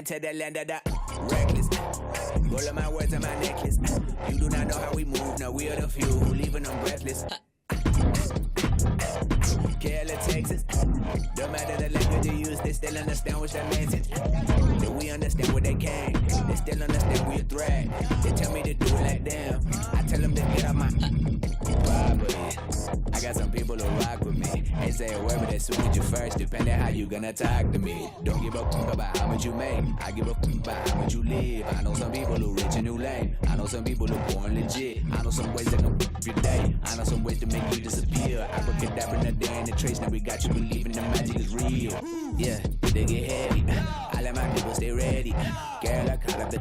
To the land of the reckless. Roll up my words on my necklace. You do not know how we move. No, we are the few who leaving them breathless. Carolina, Texas. Don't matter the language you use, they still understand what's the message. That we understand where they came. They still understand we a threat. They tell me to do it like them. I tell them to get out my property. I got some people who rock with me. They say a word, but they swing at you first. Depending how you gonna talk to me. Don't give a fuck about how much you make. I give a fuck about how much you live. I know some people who rich and who lame. I know some people who born legit. I know some ways that don't fuck your day. I know some ways to make you disappear. Abracadabra, nothing in the trace. Now we got you believing the magic is real. Yeah, they get heavy. I let my people stay ready. Girl, I caught up the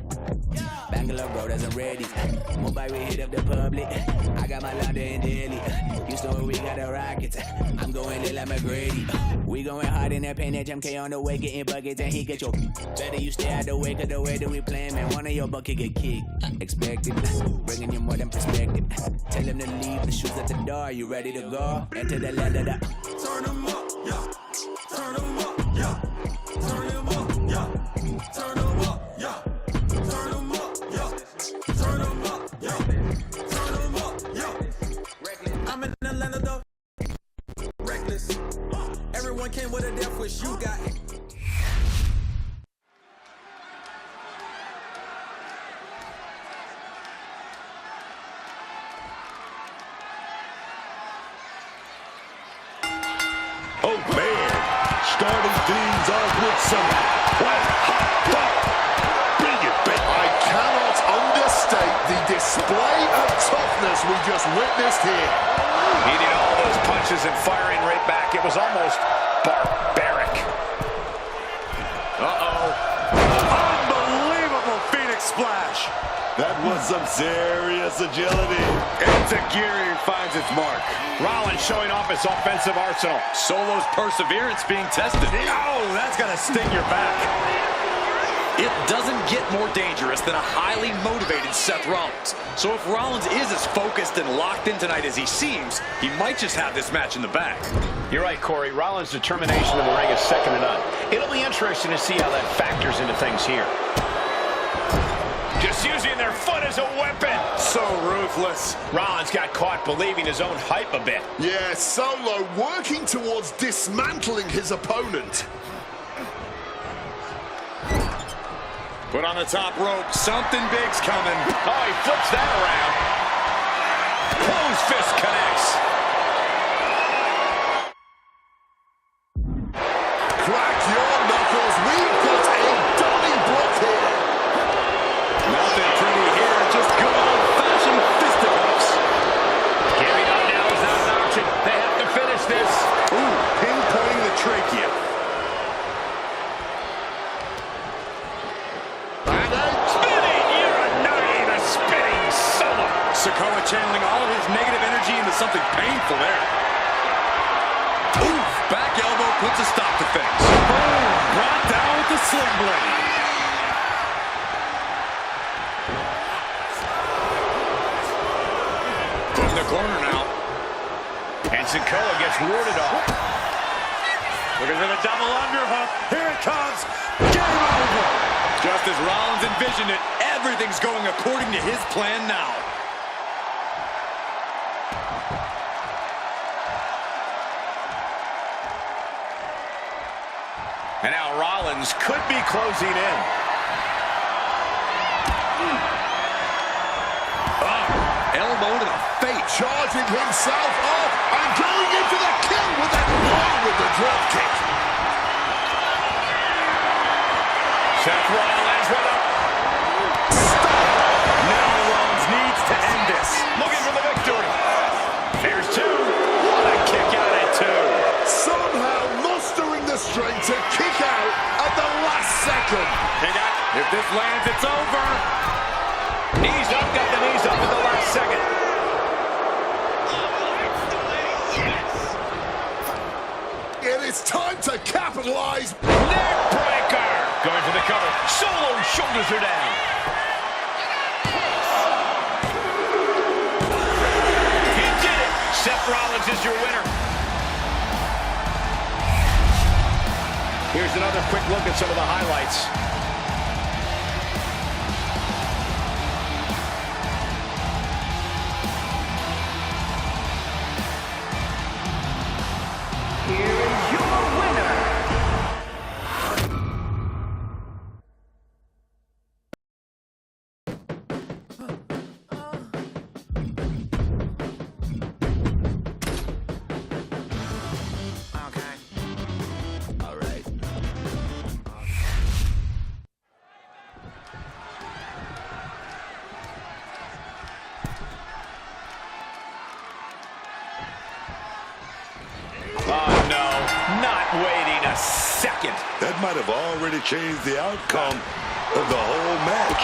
Bangalore road as I'm ready. Mumbai, we hit up the public. I got my London in Delhi. Houston, where we got the Rockets. I'm going in like McGrady. We going hard in that paint, that MK on the way, getting buckets, and he get your better you stay out the way, cause the way that we playing, man, one of your bucket get kicked. Expected, bringing you more than perspective. Tell him to leave the shoes at the door. You ready to go? Enter the land of the. Turn them up, yeah. Turn them up, yeah. Turn them up, yeah. Turn them up, yeah. Turn them up, yeah. Turn them up, yeah. Turn them up, yeah. I'm in the land of the reckless. Everyone came with a death wish. You got it. Oh man, starting things off with some white hot pop. Bring it back. I cannot understate the display of toughness we just witnessed here. Eating all those punches and firing right back. It was almost barbaric. Uh-oh. Unbelievable Phoenix splash. That was some serious agility. Enziguri finds its mark. Rollins showing off his offensive arsenal. Solo's perseverance being tested. Oh, that's gonna sting your back. It doesn't get more dangerous than a highly motivated Seth Rollins. So if Rollins is as focused and locked in tonight as he seems, he might just have this match in the bag. You're right, Corey. Rollins' determination in the ring is second to none. It'll be interesting to see how that factors into things here. Just using their foot as a weapon. So ruthless. Rollins got caught believing his own hype a bit. Yeah, Solo working towards dismantling his opponent. Put on the top rope. Something big's coming. Oh, he flips that around. Closed fist connects. Crack your knuckles. We've got a Donnybrook here. Nothing pretty here. Just good old-fashioned fisticuffs. Giving up now is not an option. They have to finish this. Ooh, pinpointing the trachea. Sikoa channeling all of his negative energy into something painful there. Oof, back elbow puts a stop to things. Boom, brought down with the sling blade. In the corner now. Sikoa gets warded off. Looking for the double underhook. Here it comes. Game over. Just as Rollins envisioned it, everything's going according to his plan now. And now Rollins could be closing in. Elbow to the face. Charging himself off and going in for the kill with that one with the drop kick. Seth Rollins with a stop. Now Rollins needs to end this. Looking for the victory. Here's two. What a kick out at two. Somehow mustering the strength to kick out at the last second. If this lands, it's over. Knees up, got the knees up at the last second. It is time to capitalize. Neck breaker. Going for the cover. Solo shoulders her down. He did it. Seth Rollins is your winner. Here's another quick look at some of the highlights. Waiting a second. That might have already changed the outcome of the whole match.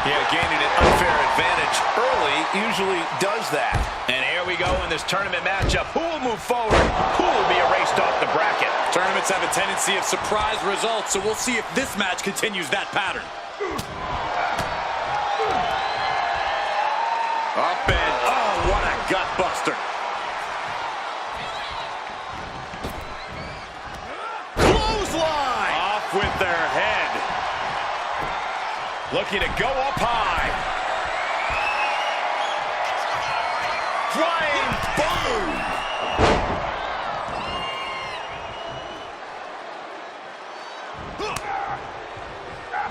Yeah, gaining an unfair advantage early usually does that. And here we go in this tournament matchup. Who will move forward? Who will be erased off the bracket? Tournaments have a tendency of surprise results, so we'll see if this match continues that pattern. Up and, oh, what a gut buster. With their head. Looking to go up high. Flying boom.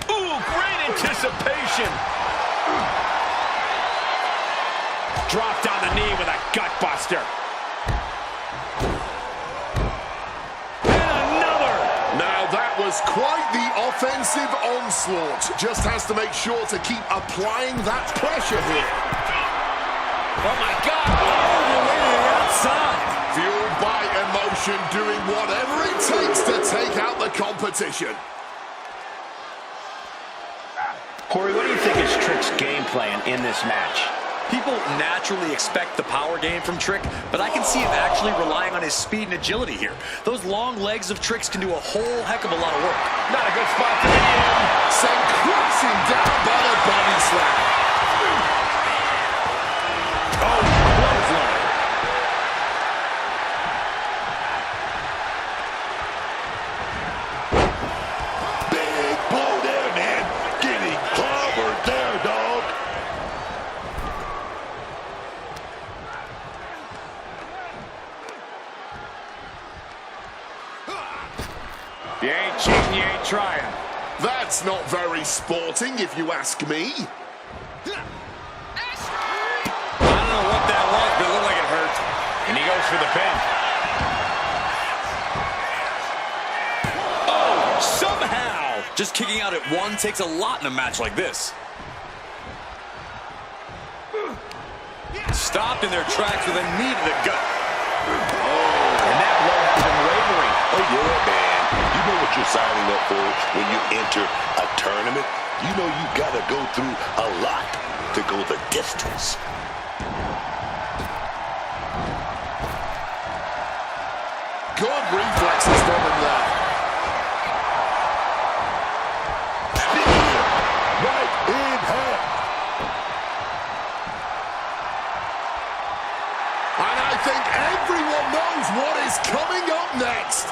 Ooh, great anticipation. Dropped on the knee with a gut buster. Quite the offensive onslaught. Just has to make sure to keep applying that pressure here. Oh my God! All the way to the outside. Fueled by emotion, doing whatever it takes to take out the competition. Corey, what do you think is Trick's game plan in this match? People naturally expect the power game from Trick, but I can see him actually relying on his speed and agility here. Those long legs of Trick's can do a whole heck of a lot of work. Not a good spot to be in. Sent crashing down by the body slam. Oh, clothesline. Big blow there, man. Getting clobbered there, dog. You ain't cheating, you ain't trying. That's not very sporting, if you ask me. I don't know what that was, but it looked like it hurt. And he goes for the pin. Oh, somehow! Just kicking out at one takes a lot in a match like this. Stopped in their tracks with a knee to the gut. Oh, and that blow has been wavering. Oh, yeah, man. You know what you're signing up for when you enter a tournament? You know you gotta go through a lot to go the distance. Good reflexes from him there. Right in hand. And I think everyone knows what is coming up next.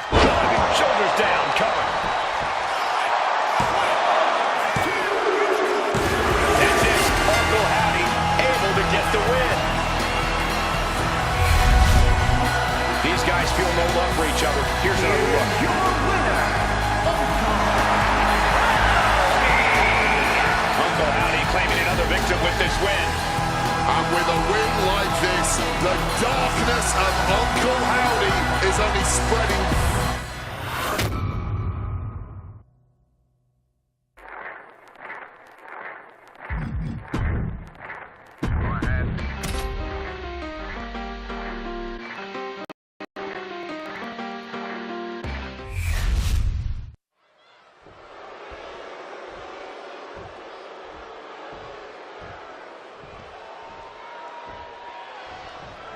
Driving shoulders down, cover. That's it. Uncle Howdy able to get the win. These guys feel no love for each other. Here's another look. Uncle Howdy claiming another victim with this win. And with a win like this, the darkness of Uncle Howdy is only spreading.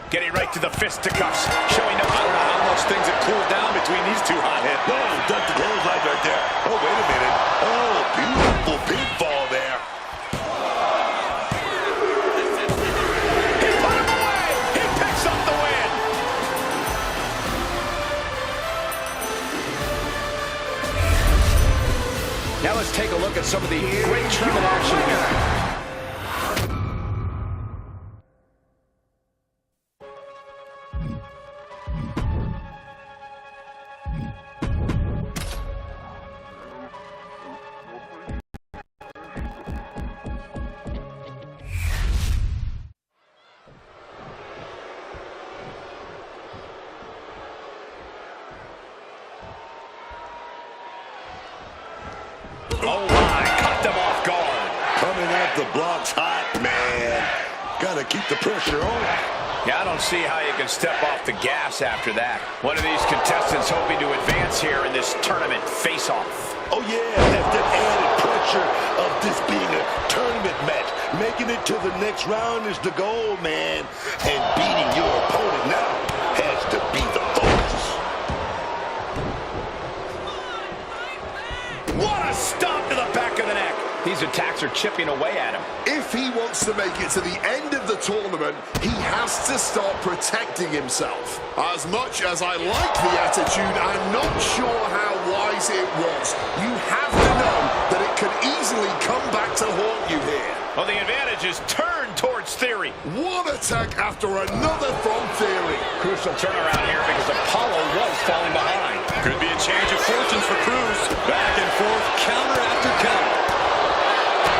Getting right to the fisticuffs, showing them how much things have cooled down between these two hotheads. Oh, duck the clothesline right there. Oh, wait a minute. Oh, beautiful pinfall there. He put him away. He picks up the win. Now let's take a look at some of the great trim in action here. Oh my, cut them off guard. Coming at the blocks hot, man. Gotta keep the pressure on. Yeah, I don't see how you can step off the gas after that. One of these contestants hoping to advance here in this tournament face-off. Oh yeah, that's the added pressure of this being a tournament match. Making it to the next round is the goal, man. And beating your opponent now has to be the focus. What a stomp to the back of the neck. These attacks are chipping away at him. If he wants to make it to the end of the tournament, he has to start protecting himself. As much as I like the attitude, I'm not sure how wise it was. You have to know that it could easily come back to haunt you here. Well, the advantage is turned towards Theory. One attack after another from Theory. Crucial turnaround here because Apollo was falling behind. Could be a change of fortunes for Cruz. Back and forth, counter after counter.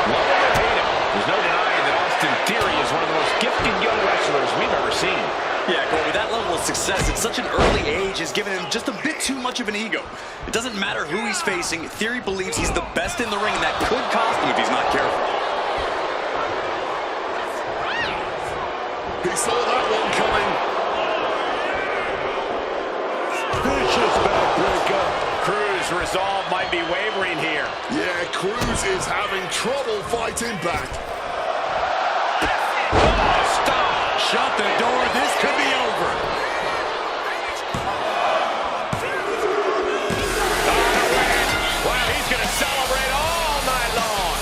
Love him or hate him, there's no denying that Austin Theory is one of the most gifted young wrestlers we've ever seen. Yeah, Corey, that level of success at such an early age has given him just a bit too much of an ego. It doesn't matter who he's facing. Theory believes he's the best in the ring, and that could cost him if he's not careful. He saw that one coming. Vicious backbreaker. Cruz resolve might be wavering here. Yeah, Cruz is having trouble fighting back. Oh, stop! Shut the door. This could be over. Well, he's going to celebrate all night long.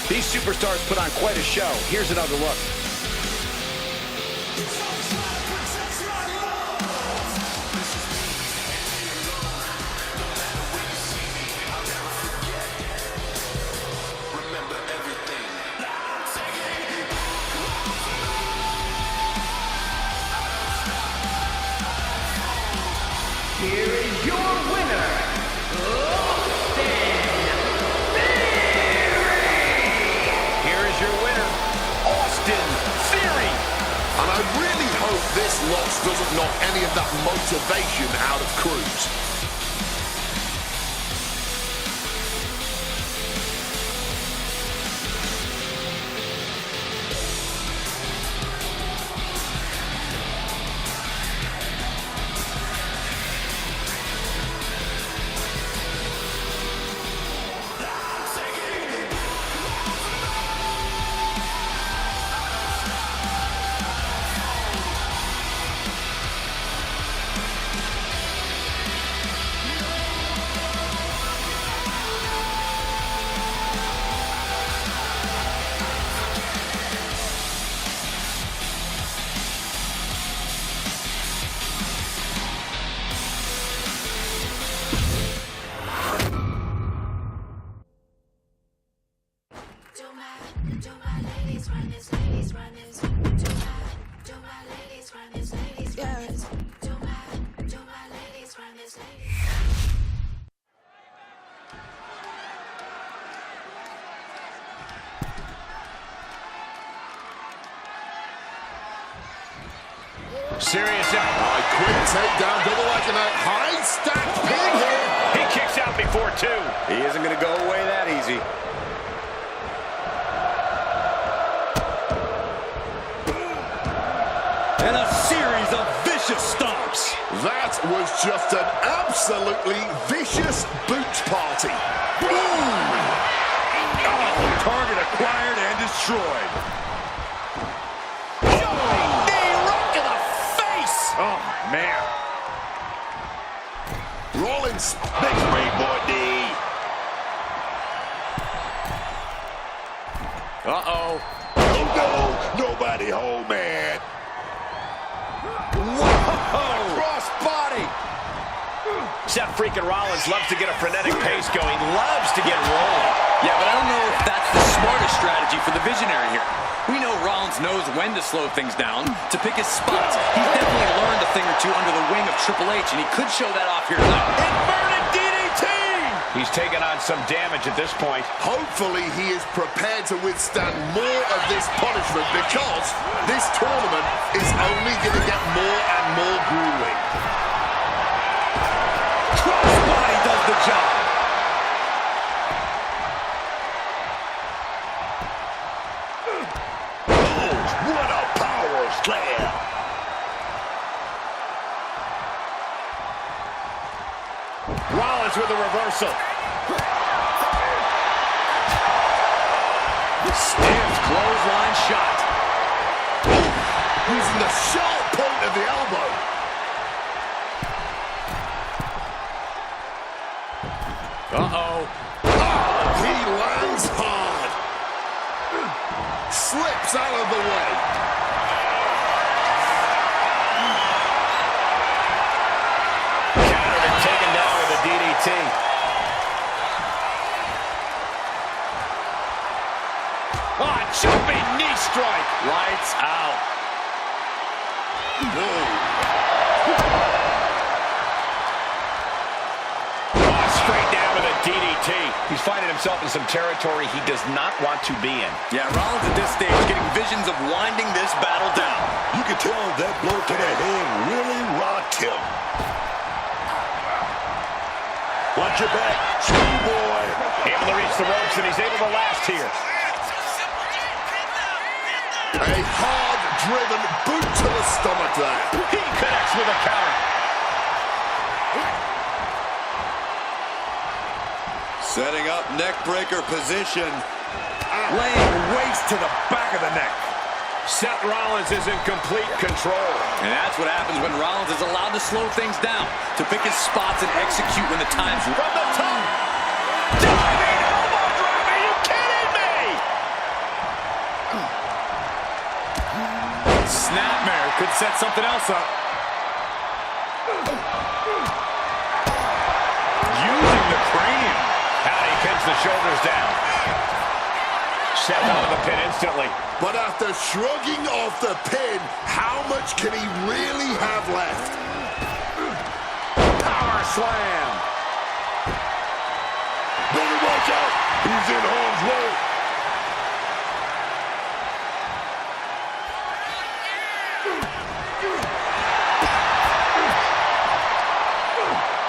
These superstars put on quite a show. Here's another look. Here is your winner, Austin Theory! Here is your winner, Austin Theory! And I really hope this loss doesn't knock any of that motivation out of Cruz. Serious out. Quick takedown, double leg and a high stacked pin here. He kicks out before two. He isn't going to go away that easy. And a series of vicious stomps. That was just an absolutely vicious boot party. Boom! Oh, target acquired and destroyed. Oh, man. Rollins, big springboard knee. Uh-oh. Oh, no. Nobody home, man. Whoa! Cross body. Seth freaking Rollins loves to get a frenetic pace going, loves to get rolling. Yeah, but I don't know if that's the smartest strategy for the Visionary here. We know Rollins knows when to slow things down, to pick his spots. He's definitely learned a thing or two under the wing of Triple H, and he could show that off here tonight. Inverted DDT! He's taken on some damage at this point. Hopefully he is prepared to withstand more of this punishment because this tournament is only going to get more and more grueling. Crossbody does the job. What a power slam! Rollins with a reversal. Stiff clothesline shot. Using the sharp point of the elbow. Uh-oh. Oh, he lands hard. Slips out of the way. Countered and taken down with a DDT. Ah, jumping knee strike. Lights out. Straight down with a DDT. He's finding himself in some territory he does not want to be in. Yeah, Rollins at this stage getting visions of winding this battle down. You can tell that blow to the head really rocked him. Watch your back, schoolboy. Able to reach the ropes, and he's able to last here. A hard-driven boot to the stomach there. He connects with a counter. Setting up neck breaker position. Laying waste to the back of the neck. Seth Rollins is in complete control. And that's what happens when Rollins is allowed to slow things down, to pick his spots and execute when the time's right. From the top. Diving elbow drop. Are you kidding me? Snapmare could set something else up. Using the cranium. How he pins the shoulders down. Seth out of the pin instantly. But after shrugging off the pin, how much can he really have left? Power slam. Better watch out. He's in harm's way.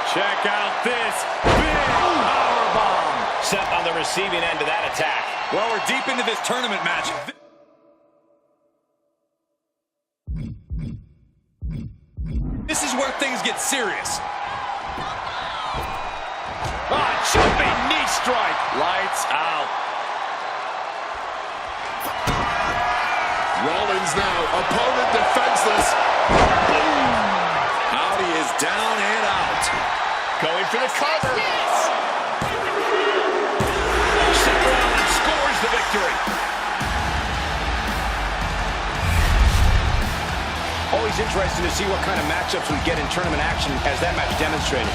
Check out this big powerbomb. Seth on the receiving end of that attack. Well, we're deep into this tournament match. This is where things get serious. Ah, jumping knee strike. Lights out. Rollins now, opponent defenseless. Boom! Howdy is down and out. Going for the cover. Seth Rollins scores the victory. Always interesting to see what kind of matchups we get in tournament action, as that match demonstrated.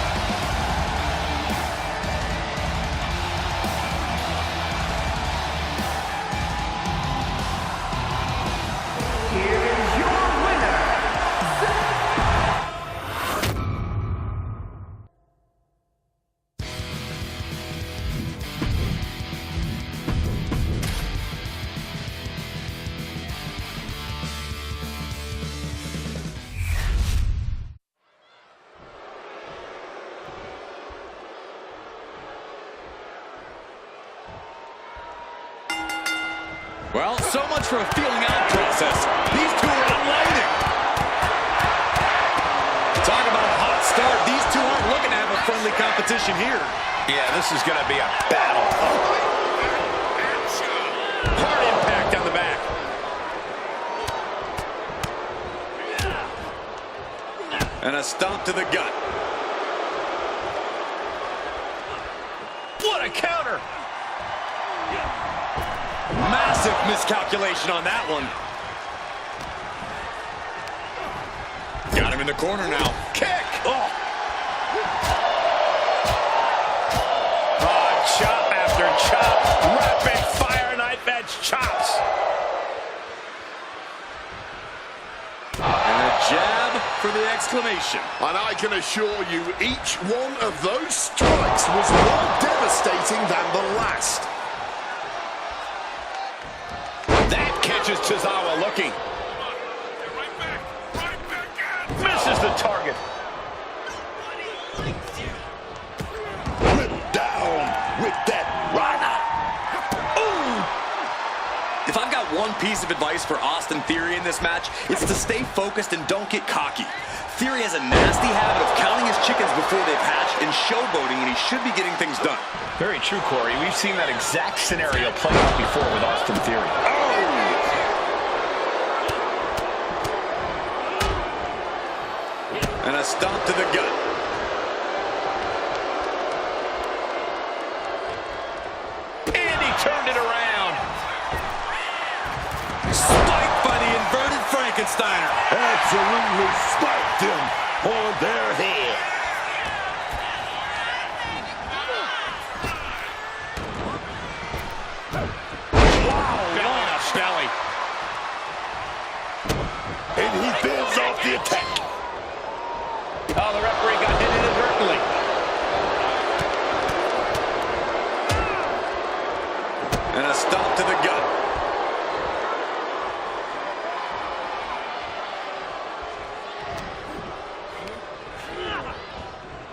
Well, so much for a feeling out process. These two are unloading. Talk about a hot start. These two aren't looking to have a friendly competition here. Yeah, this is going to be a battle. Hard impact on the back. And a stomp to the gut. What a counter! Massive miscalculation on that one. Got him in the corner now. Kick! Oh! Chop after chop. Rapid fire knife edge chops. And a jab for the exclamation. And I can assure you, each one of those strikes was more devastating than the last. That catches Tozawa looking. Misses the target. Ripped down with that Rana. If I've got one piece of advice for Austin Theory in this match, it's to stay focused and don't get cocky. Theory has a nasty habit of counting his chickens before they've hatched and showboating when he should be getting things done. Very true, Corey. We've seen that exact scenario play out before with Austin Theory. And a stomp to the gut. And he turned it around. Spiked by the inverted Frankensteiner. Absolutely spiked them on their head. Wow, going up belly. And he builds off the attack. Oh, the referee got hit inadvertently. And a stomp to the gut.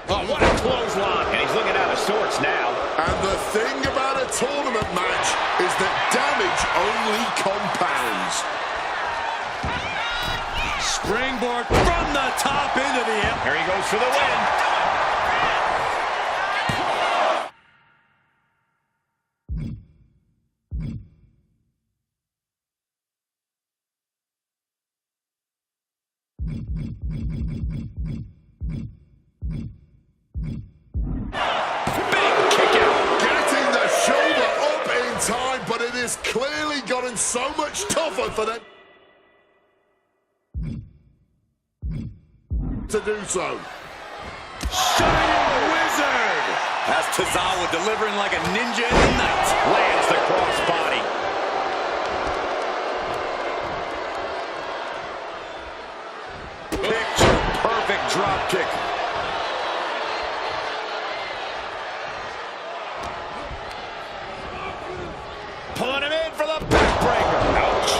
Oh, what a clothesline. And he's looking out of sorts now. And the thing about a tournament match is that damage only compounds. Springboard from the top into the air. Here he goes for the win. But it has clearly gotten so much tougher for them to do so. Shining Wizard! That's Tozawa delivering like a ninja in the night. Lands the crossbody. Picture perfect drop kick. Pulling him in for the backbreaker. Ouch.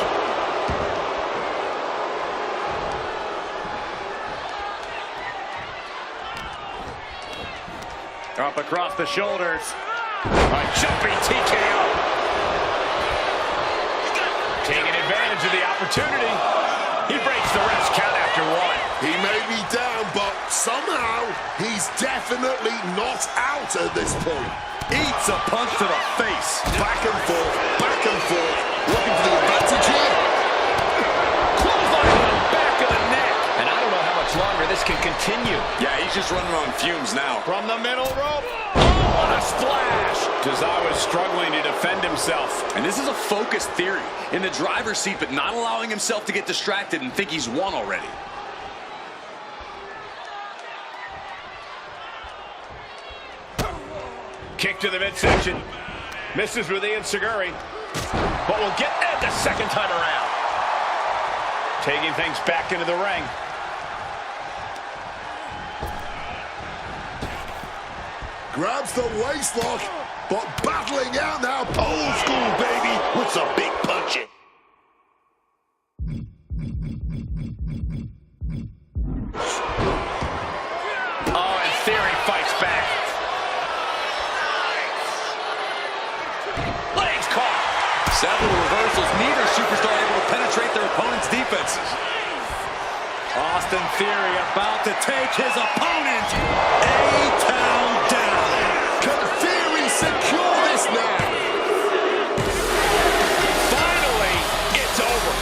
Up across the shoulders. A jumping TKO. Taking advantage of the opportunity. He breaks the ref's count after one. He may be down, but somehow he's definitely not out at this point. Eats a punch to the face. Back and forth, looking for the advantage here. Clothesline on the back of the neck. And I don't know how much longer this can continue. Yeah, he's just running on fumes now. From the middle rope. Oh, what a splash. Tozawa is struggling to defend himself. And this is a focused Theory. In the driver's seat, but not allowing himself to get distracted and think he's won already. Kick to the midsection. Misses with the enziguri. But will get Ed the second time around. Taking things back into the ring. Grabs the waistlock, but battling out now. Old school, baby, with some big punching. Oh, and Theory fights back. Legs caught. Several reversals reversals. Neither superstar able to penetrate their opponent's defenses. Austin Theory about to take his opponent A-Town down. Can Theory secure this now? Finally, it's over.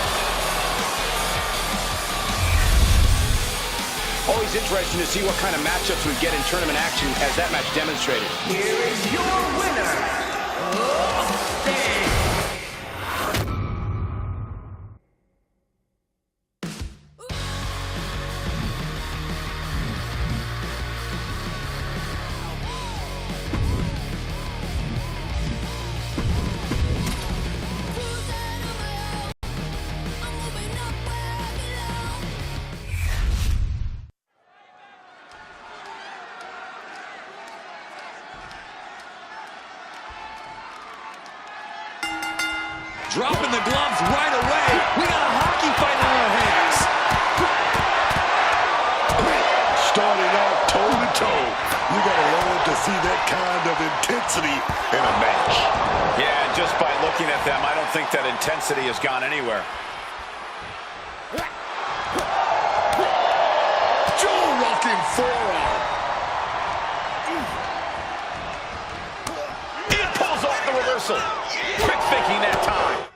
Always interesting to see what kind of matchups we get in tournament action, as that match demonstrated. Here is your winner, Dropping the gloves right away. We got a hockey fight on our hands. Starting off toe-to-toe. You got to learn to see that kind of intensity in a match. Yeah, and just by looking at them, I don't think that intensity has gone anywhere. Jaw-rocking forearm. He pulls off the reversal. Quick thinking that time.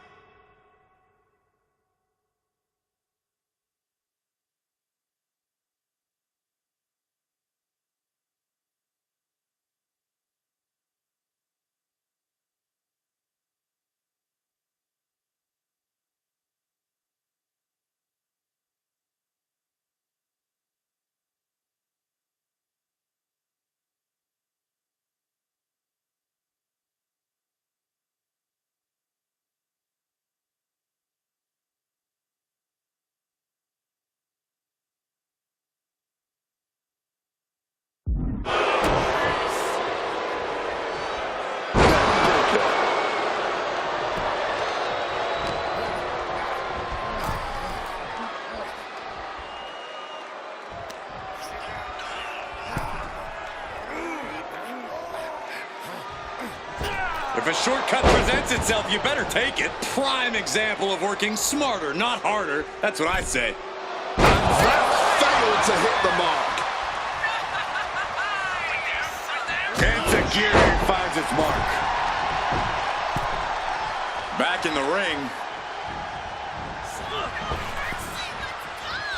If a shortcut presents itself, you better take it. Prime example of working smarter, not harder. That's what I say. That failed to hit the mark. Enzuigiri finds its mark. Back in the ring.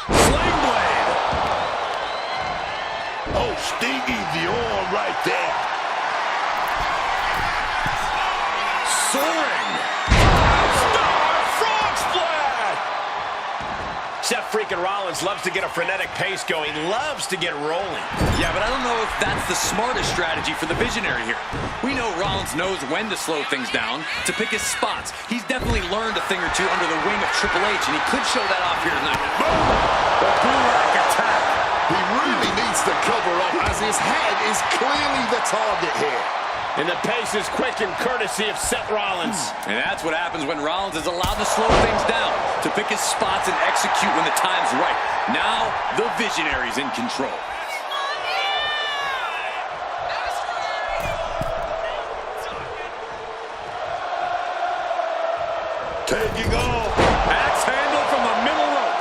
Sling blade. Oh, stinging the arm right there. Soaring. Star frog splash! Seth freaking Rollins loves to get a frenetic pace going, loves to get rolling. Yeah, but I don't know if that's the smartest strategy for the Visionary here. We know Rollins knows when to slow things down, to pick his spots. He's definitely learned a thing or two under the wing of Triple H, and he could show that off here tonight. Boom! The Gulak attack. He really needs to cover up, as his head is clearly the target here. And the pace is quick and courtesy of Seth Rollins. And that's what happens when Rollins is allowed to slow things down, to pick his spots and execute when the time's right. Now, the Visionary's in control. Taking off. Axe handle from the middle rope.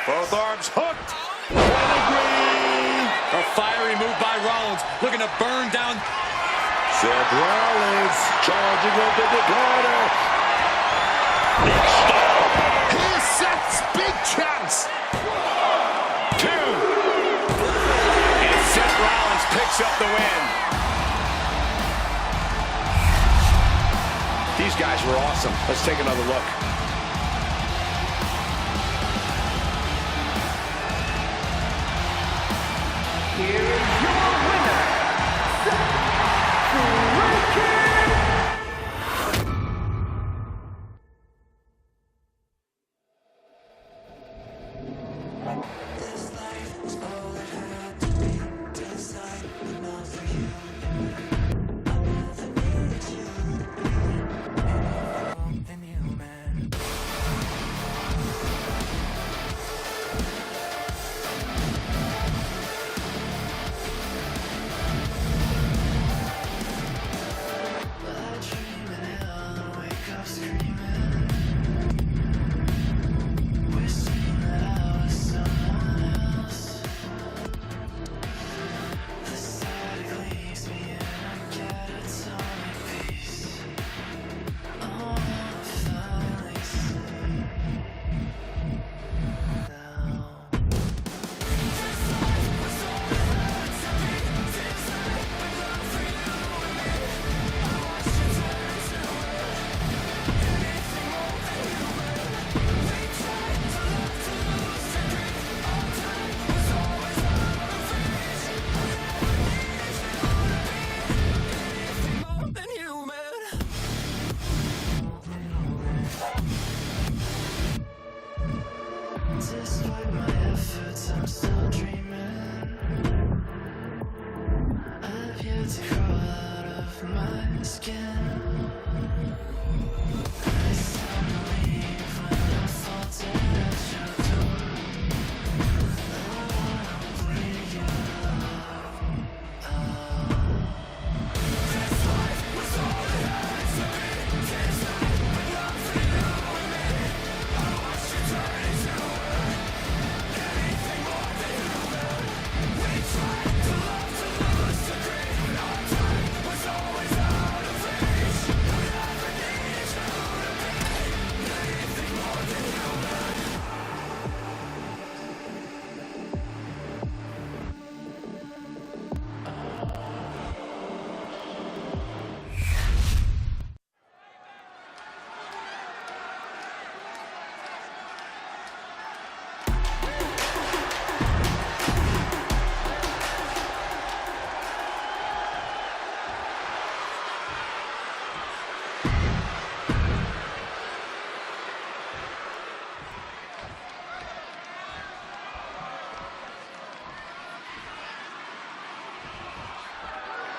Both arms hooked. A fiery move by Rollins, looking to burn down. Seth Rollins charging up in the corner. Here's Seth's big chance. 2. And Seth Rollins picks up the win. These guys were awesome. Let's take another look. Here is your winner,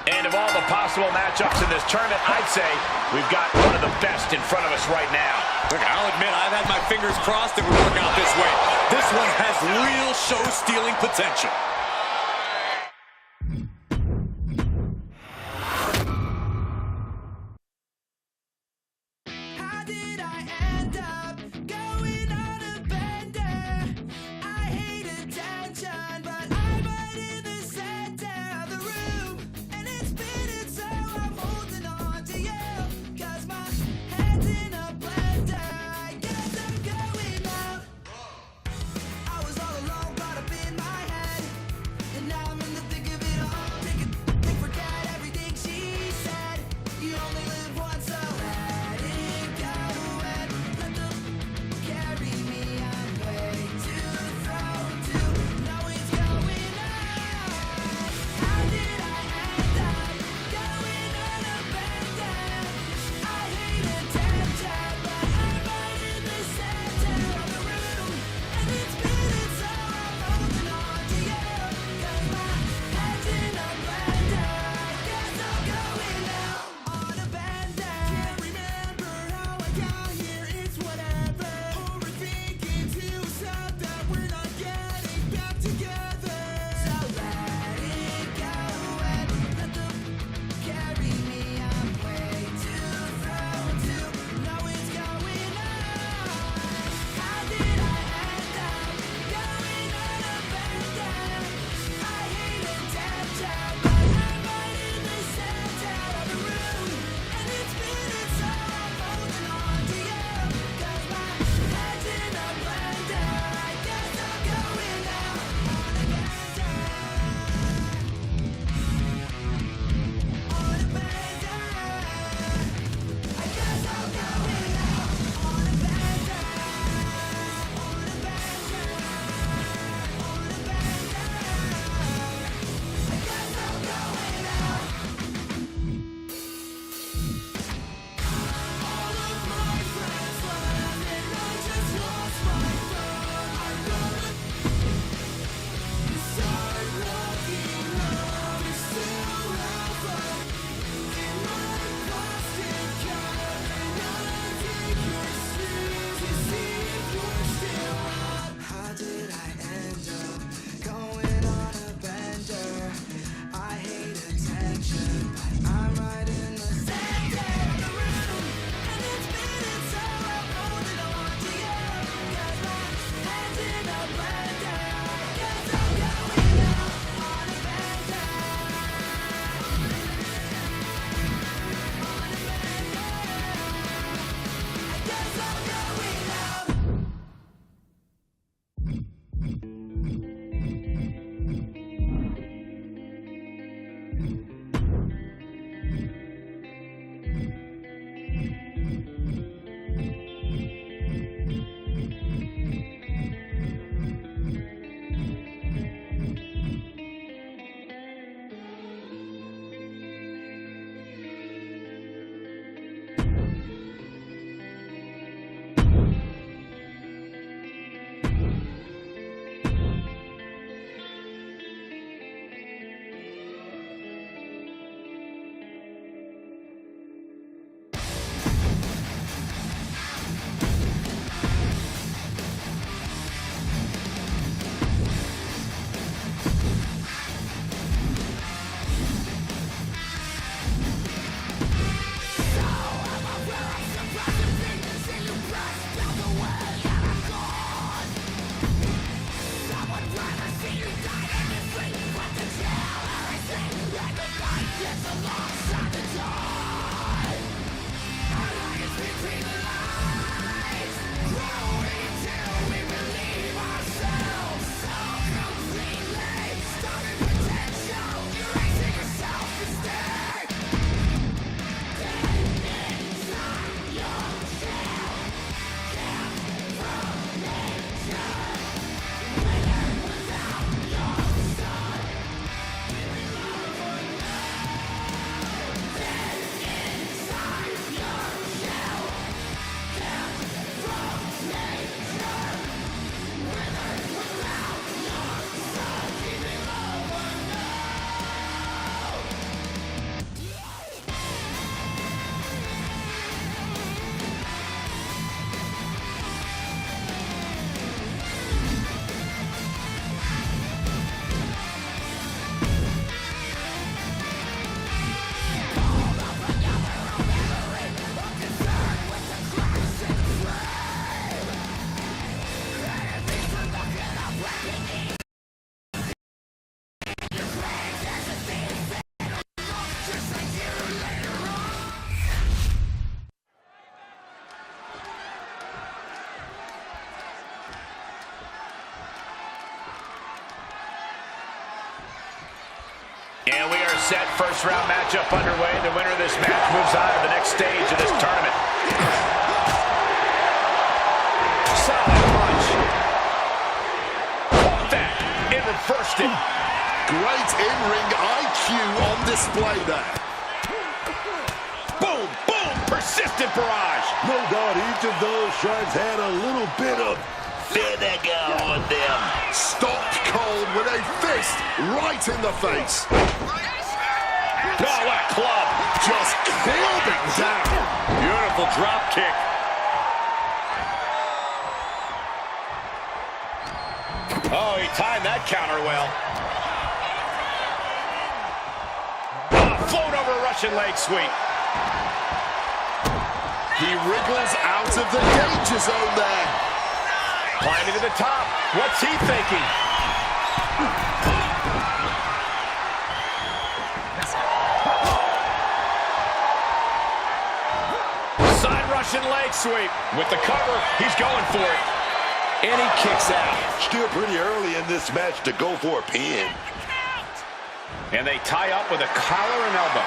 And of all the possible matchups in this tournament, I'd say we've got one of the best in front of us right now. Look, I'll admit, I've had my fingers crossed it would work out this way. This one has real show-stealing potential. How did I end up going on a bender? I hate attention, but I'm right in the center of the room. And it's spinning, so I'm holding on to you. 'Cause my head's in a blender. I guess I'm going out. I was all alone, caught up in my head. And now I'm in the thick of it all. Forget everything she said. You only live once, so let it go and let them carry me. I'm way too thrown to know it's going on. How did I end up going on a bender? I hate attention, but I'm right in the center of the room. And it's spinning, so I'm holding on to you. 'Cause my head's in a blender. I guess I'm going out on a bender. Can't remember how I got here, it's whatever. Overthinking too sad that we're not getting back together. So let it go and let them carry me. I'm way too thrown to know it's going on. How did I end up going on a bender? I hate attention, but I'm right in the center of the room. And it's spinning, so I'm holding on to you. 'Cause my head's in a blender. I guess I'm going out on a bender. On a bender. I guess I'm going out on a bender. On a bender. On a bender. I guess I'm going out. All of my friends left and I just lost my phone. I'm gonna start walking home. You still have fun in my plastic cup, and I'll take your shoes to see if you're still up. How did I end up going on a bender? I hate attention, but I'm right in the center of the room. And it's spinning, so I'm holding on to you. 'Cause my head's in a blender. I guess I'm going out on a bender. On a bender. I guess I'm going out. And we are set. First round matchup underway. The winner of this match moves on to the next stage of this tournament. Solid punch. Caught that. It reversed it. Great in-ring IQ on display there. Boom, boom. Persistent barrage. No doubt each of those shots had a little bit of vinegar on them. Stopped cold with a fist right in the face. Oh, what a club. Just clubbing down. Beautiful drop kick. Oh, he timed that counter well. Oh, float over Russian leg sweep. He wriggles out of the danger zone there. Climbing to the top. What's he thinking? Side Russian leg sweep. With the cover, he's going for it. And he kicks out. Still pretty early in this match to go for a pin. And they tie up with a collar and elbow.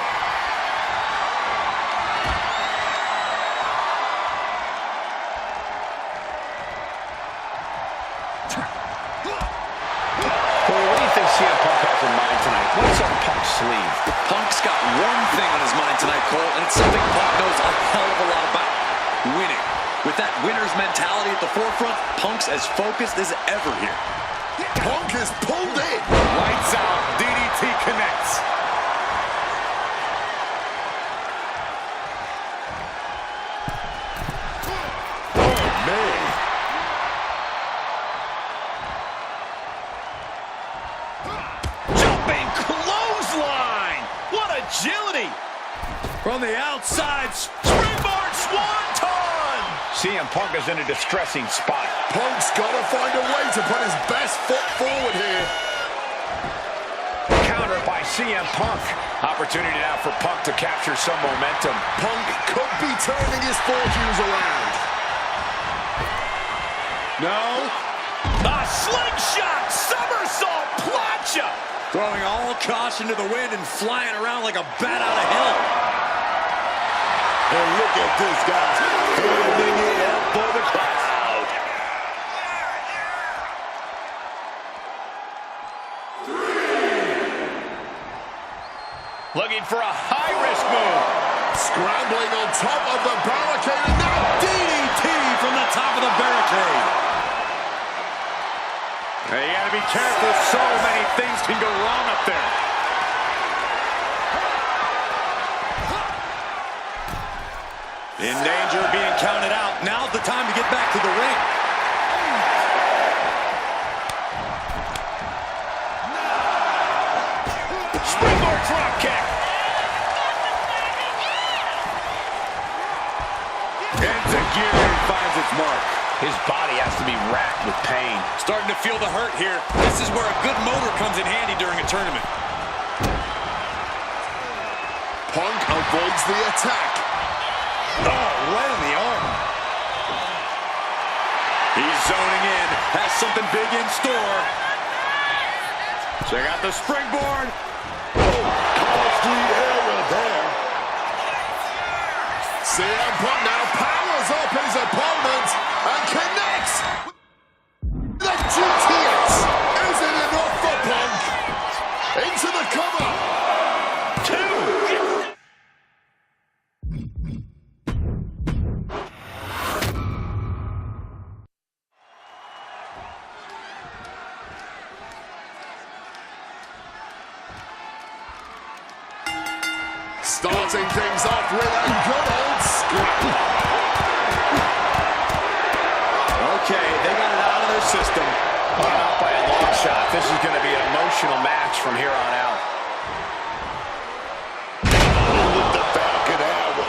What do you think CM Punk has in mind tonight? What's up Punk's sleeve? Punk's got one thing on his mind tonight, Cole, and it's something Punk knows a hell of a lot about. Winning. With that winner's mentality at the forefront, Punk's as focused as ever here. Punk is pulled in. Lights out. DDT connects. Oh, man. Jumping clothesline. What agility. From the outside. Springboard swanton. CM Punk is in a distressing spot. Punk's got to find a way to put his best foot forward here. Counter by CM Punk. Opportunity now for Punk to capture some momentum. Punk could be turning his fortunes around. No. A slingshot. Somersault. Plancha. Throwing all caution to the wind and flying around like a bat out of hell. And look at this guy. Holding it up for the crowd. Looking for a high-risk move. Scrambling on top of the barricade and now DDT from the top of the barricade. Hey, you gotta be careful. So many things can go wrong up there. In danger of being counted out. Now's the time to get back to the ring. Springboard drop kick. Enzuigiri finds its mark. His body has to be racked with pain. Starting to feel the hurt here. This is where a good motor comes in handy during a tournament. Punk avoids the attack. Oh, right on the arm. He's zoning in. Has something big in store. Check out the springboard. Oh, costly error there. CM Punk now powers up his opponent and connects. The GTS. Is it enough for Punk? Into the cover. 2. Starting things off with a good old scrap. Okay, they got it out of their system. Not by a long shot. This is going to be an emotional match from here on out. With the Falcon Arrow.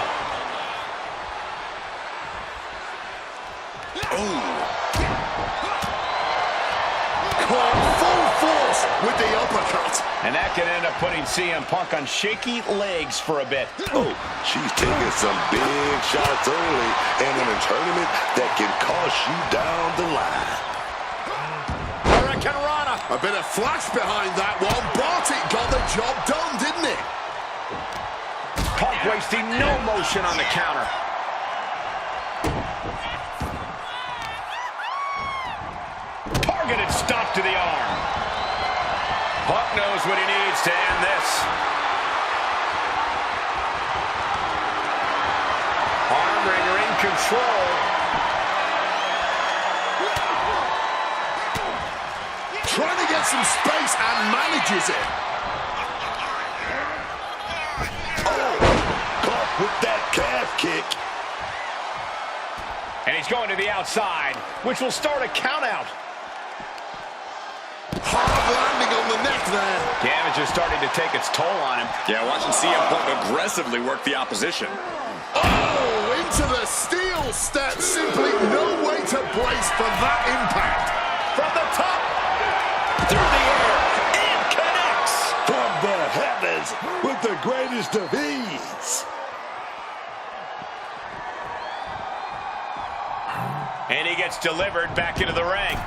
Caught full force with the uppercut. And that can end up putting CM Punk on shaky legs for a bit. Oh, she's taking some big shots early and in a tournament that can cost you down the line. Hurricane Rana. A bit of flash behind that one, but it got the job done, didn't it? Punk wasting no motion on the counter. Targeted stop to the arm. Punk knows what he needs to end this. Arm wringer in control. Trying to get some space and manages it. Oh, caught with that calf kick. And he's going to the outside, which will start a count out. Hard landing on the neck there. Damage is starting to take its toll on him. Yeah, watching CM Punk aggressively work the opposition. Oh, into the steel step. Simply no way to brace for that impact. From the top, through the air, and connects. From the heavens with the greatest of ease. And he gets delivered back into the ring.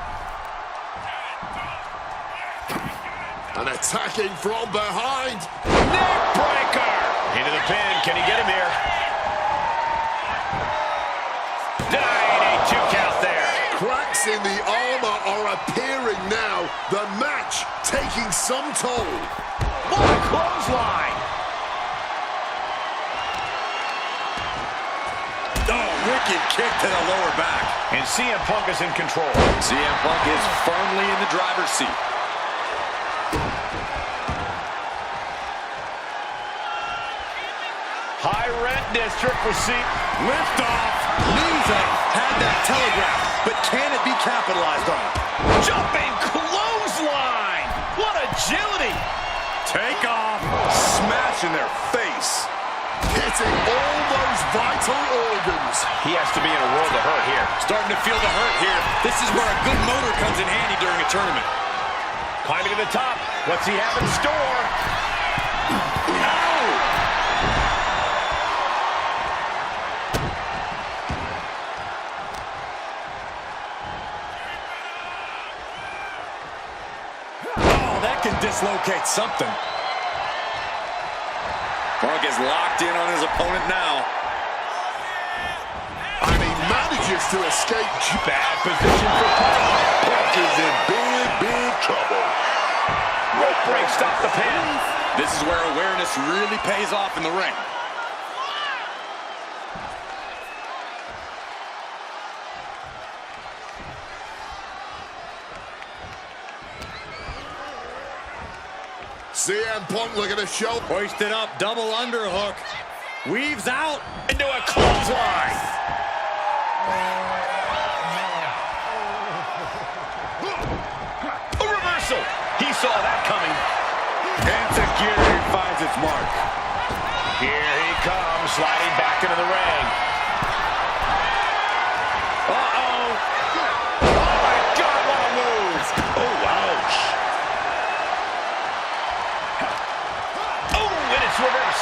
And attacking from behind. Neck breaker. Into the pin. Can he get him here? Dying, 2 count there. Cracks in the armor are appearing now. The match taking some toll. What a clothesline. Oh, wicked kick to the lower back. And CM Punk is in control. CM Punk is firmly in the driver's seat. High rent district for Lift off. Knees up. Had that telegraph. But can it be capitalized on? Jumping clothesline. What agility. Take off. Smash in their face. Hitting all those vital organs. He has to be in a world of hurt here. Starting to feel the hurt here. This is where a good motor comes in handy during a tournament. Climbing to the top. What's he have in store? Can dislocate something. Punk is locked in on his opponent now. And he manages to escape. Bad position for Punk. Punk is in big, big trouble. Rope break, stop the pin. This is where awareness really pays off in the ring. CM Punk looking to show. Hoisted up, double underhook. Weaves out. Into a clothesline. A reversal. He saw that coming. Insecurity finds its mark. Here he comes, sliding back into the ring. Uh-oh. Oh, my God, what a move. Oh, ouch. Oh, and suplex reverse.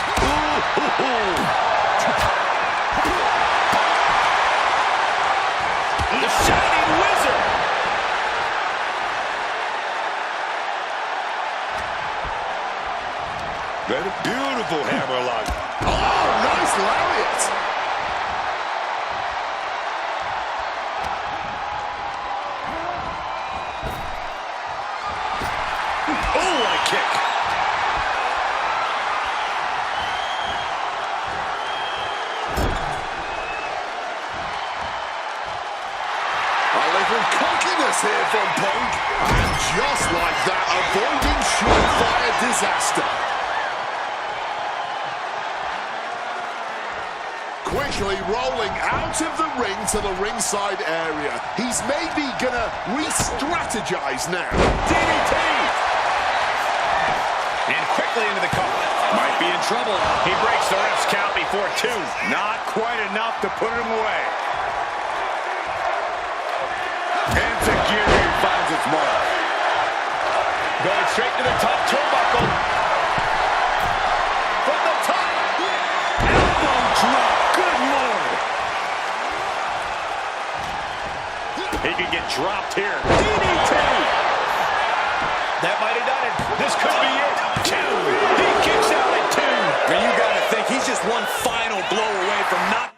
The Shining Wizard. Very beautiful hammerlock. Oh, nice lariat. Oh, what a kick. A little cockiness here from Punk. And just like that, avoiding surefire disaster. Quickly rolling out of the ring to the ringside area. He's maybe gonna re-strategize now. DDT. And quickly into the cover. Might be in trouble. He breaks the ref's count before 2. Not quite enough to put him away. Enzuigiri finds its mark. Going straight to the top turnbuckle. From the top. Elbow drop. Good Lord. He can get dropped here. DDT. That might have done it. This could be it. 2. He kicks out at 2. And you got to think he's just one final blow away from not.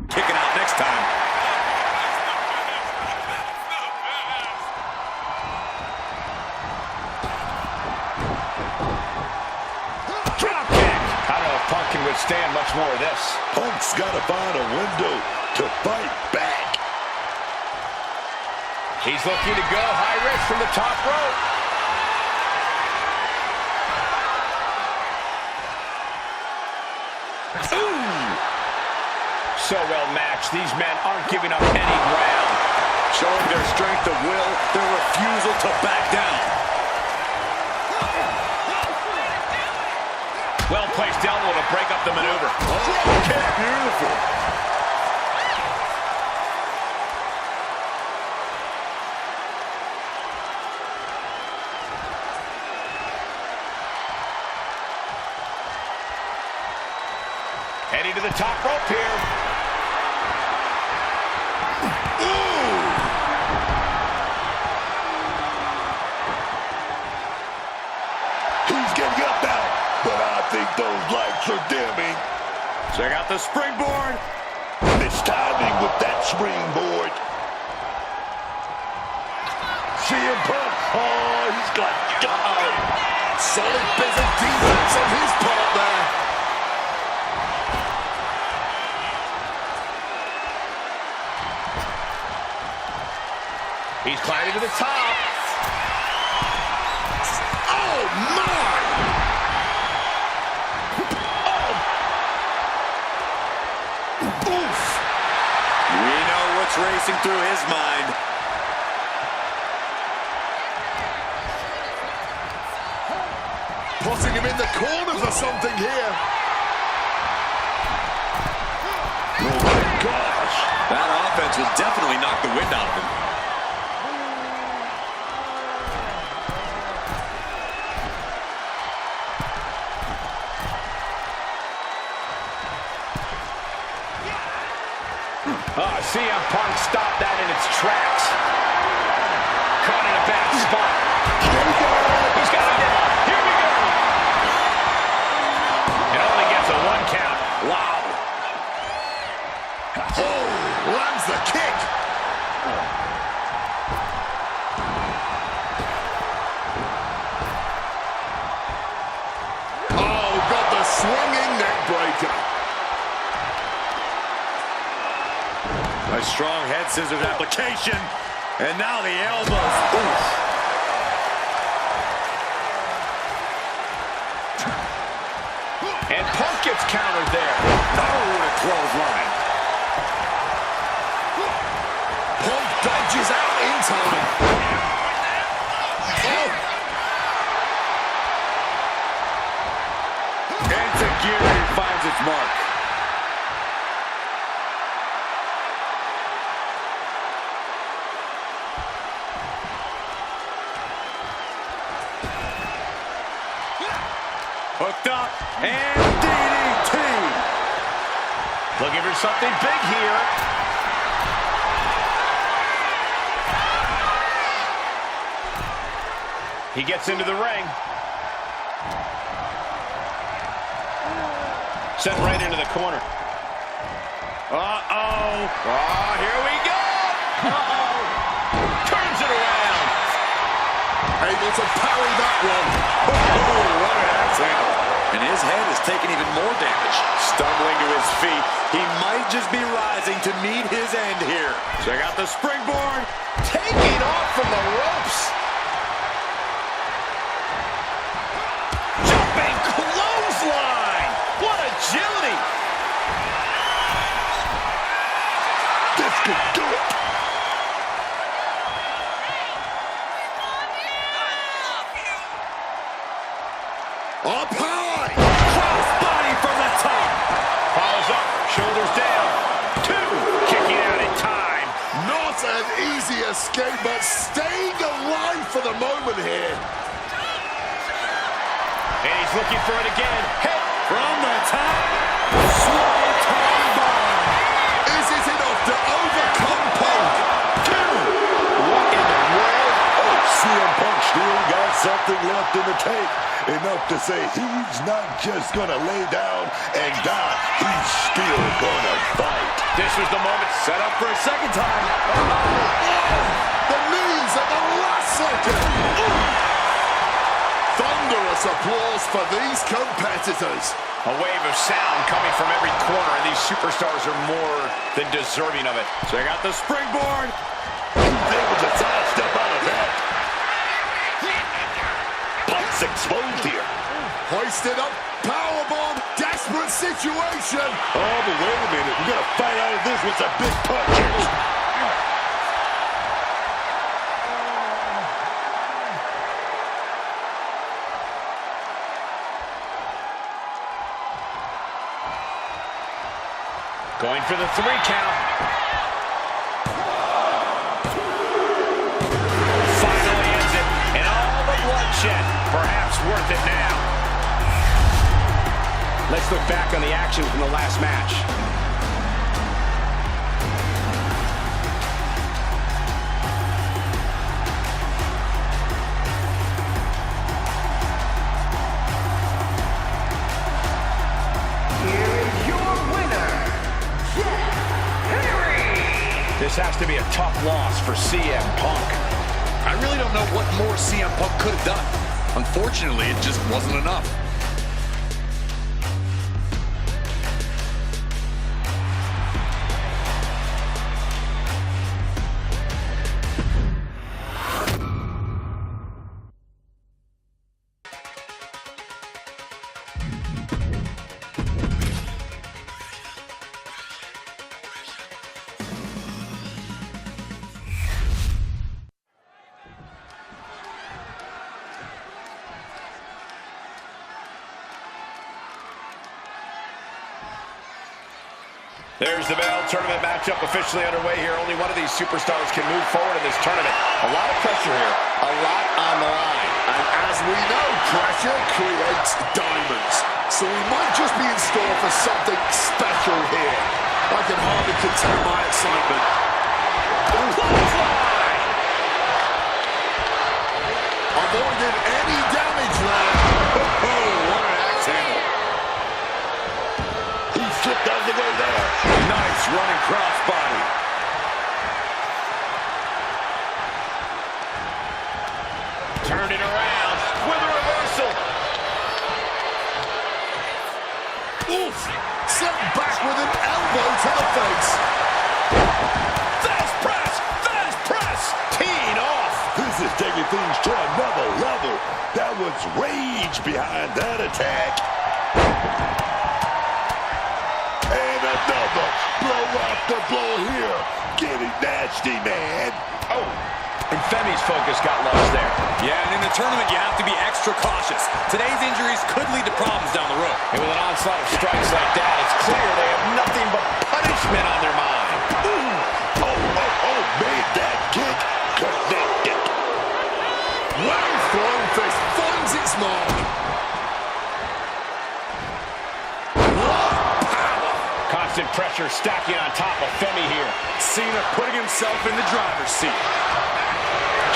Kicking out next time. Drop kick. I don't know if Punk can withstand much more of this. Punk's gotta find a window to fight back. He's looking to go high risk from the top rope. So well matched. These men aren't giving up any ground. Showing their strength of will, their refusal to back down. Well-placed elbow to break up the maneuver. Okay, beautiful. Heading to the top rope here. He's getting up now, but I think those lights are dimming. Check out the springboard. Mistiming with that springboard. CM Punk. Oh, he's got solid business defense on his part there. He's climbing to the top. Oh, my! Oh. Oof! We know what's racing through his mind. Putting him in the corner for something here. Oh, my gosh. That offense will definitely knock the wind out of him. CM Punk stopped that in its tracks. Caught in a bad spot. He's got it down. Here we go. It only gets a 1 count. Wow. Oh, lands the kick. Oh, got the swinging neck breaker. A strong head scissors application. And now the elbows. Oof. And Punk gets countered there. Oh, what a clothesline. Punk dodges out in time. Oh. Enzuigiri finds its mark. Hooked up, and DDT. Looking for something big here. He gets into the ring. Sent right into the corner. Uh-oh. Oh, here we go. Uh-oh. Turns it around. Able to parry that one. Oh, what an attack. And his head is taking even more damage. Stumbling to his feet. He might just be rising to meet his end here. Check out the springboard. Taking off from the ropes. Jumping clothesline. What agility. This could do it. Up high. Crossbody from the top. Follows up. Shoulders down. 2. Kicking out in time. Not an easy escape, but staying alive for the moment here. And he's looking for it again. Hit From the top. Slow time bomb. Is it enough to overcome Punk? 2. What in the world? Oh, CM Punk still got something left in the tank. Enough to say he's not just gonna lay down and die. He's still gonna fight. This was the moment. Set up for a second time. The knees at the last second. Thunderous applause for these competitors. A wave of sound coming from every corner, and these superstars are more than deserving of it. Check out the springboard. He's able to sidestep out of that. Punk's exposed here. Hoisted up, powerbomb, desperate situation. Oh, but wait a minute. We're gonna fight out of this with some big punches. Going for the 3 count. Finally ends it, and all the bloodshed, perhaps worth it now. Let's look back on the action from the last match. This has to be a tough loss for CM Punk. I really don't know what more CM Punk could have done. Unfortunately, it just wasn't enough. There's the bell. Tournament matchup officially underway here. Only one of these superstars can move forward in this tournament. A lot of pressure here. A lot on the line. And as we know, pressure creates diamonds. So we might just be in store for something special here. I can hardly contain my excitement. Avoided any damage there. Oh, what an axe handle. He slipped out of the way there. Nice running crossbody. Turned it around with a reversal. Oof! Sent back with an elbow to the face. Fast press! Fast press! Teeing off. This is taking things to another level. That was rage behind that attack. another blow after blow here. Getting nasty, man. Oh, and Femi's focus got lost there. Yeah, and in the tournament, you have to be extra cautious. Today's injuries could lead to problems down the road. And with an onslaught of strikes like that, it's clear they have nothing but punishment on their mind. Oh, made that kick connected. Well-thrown fist finds its mark. Constant pressure stacking on top of Femi here. Cena putting himself in the driver's seat.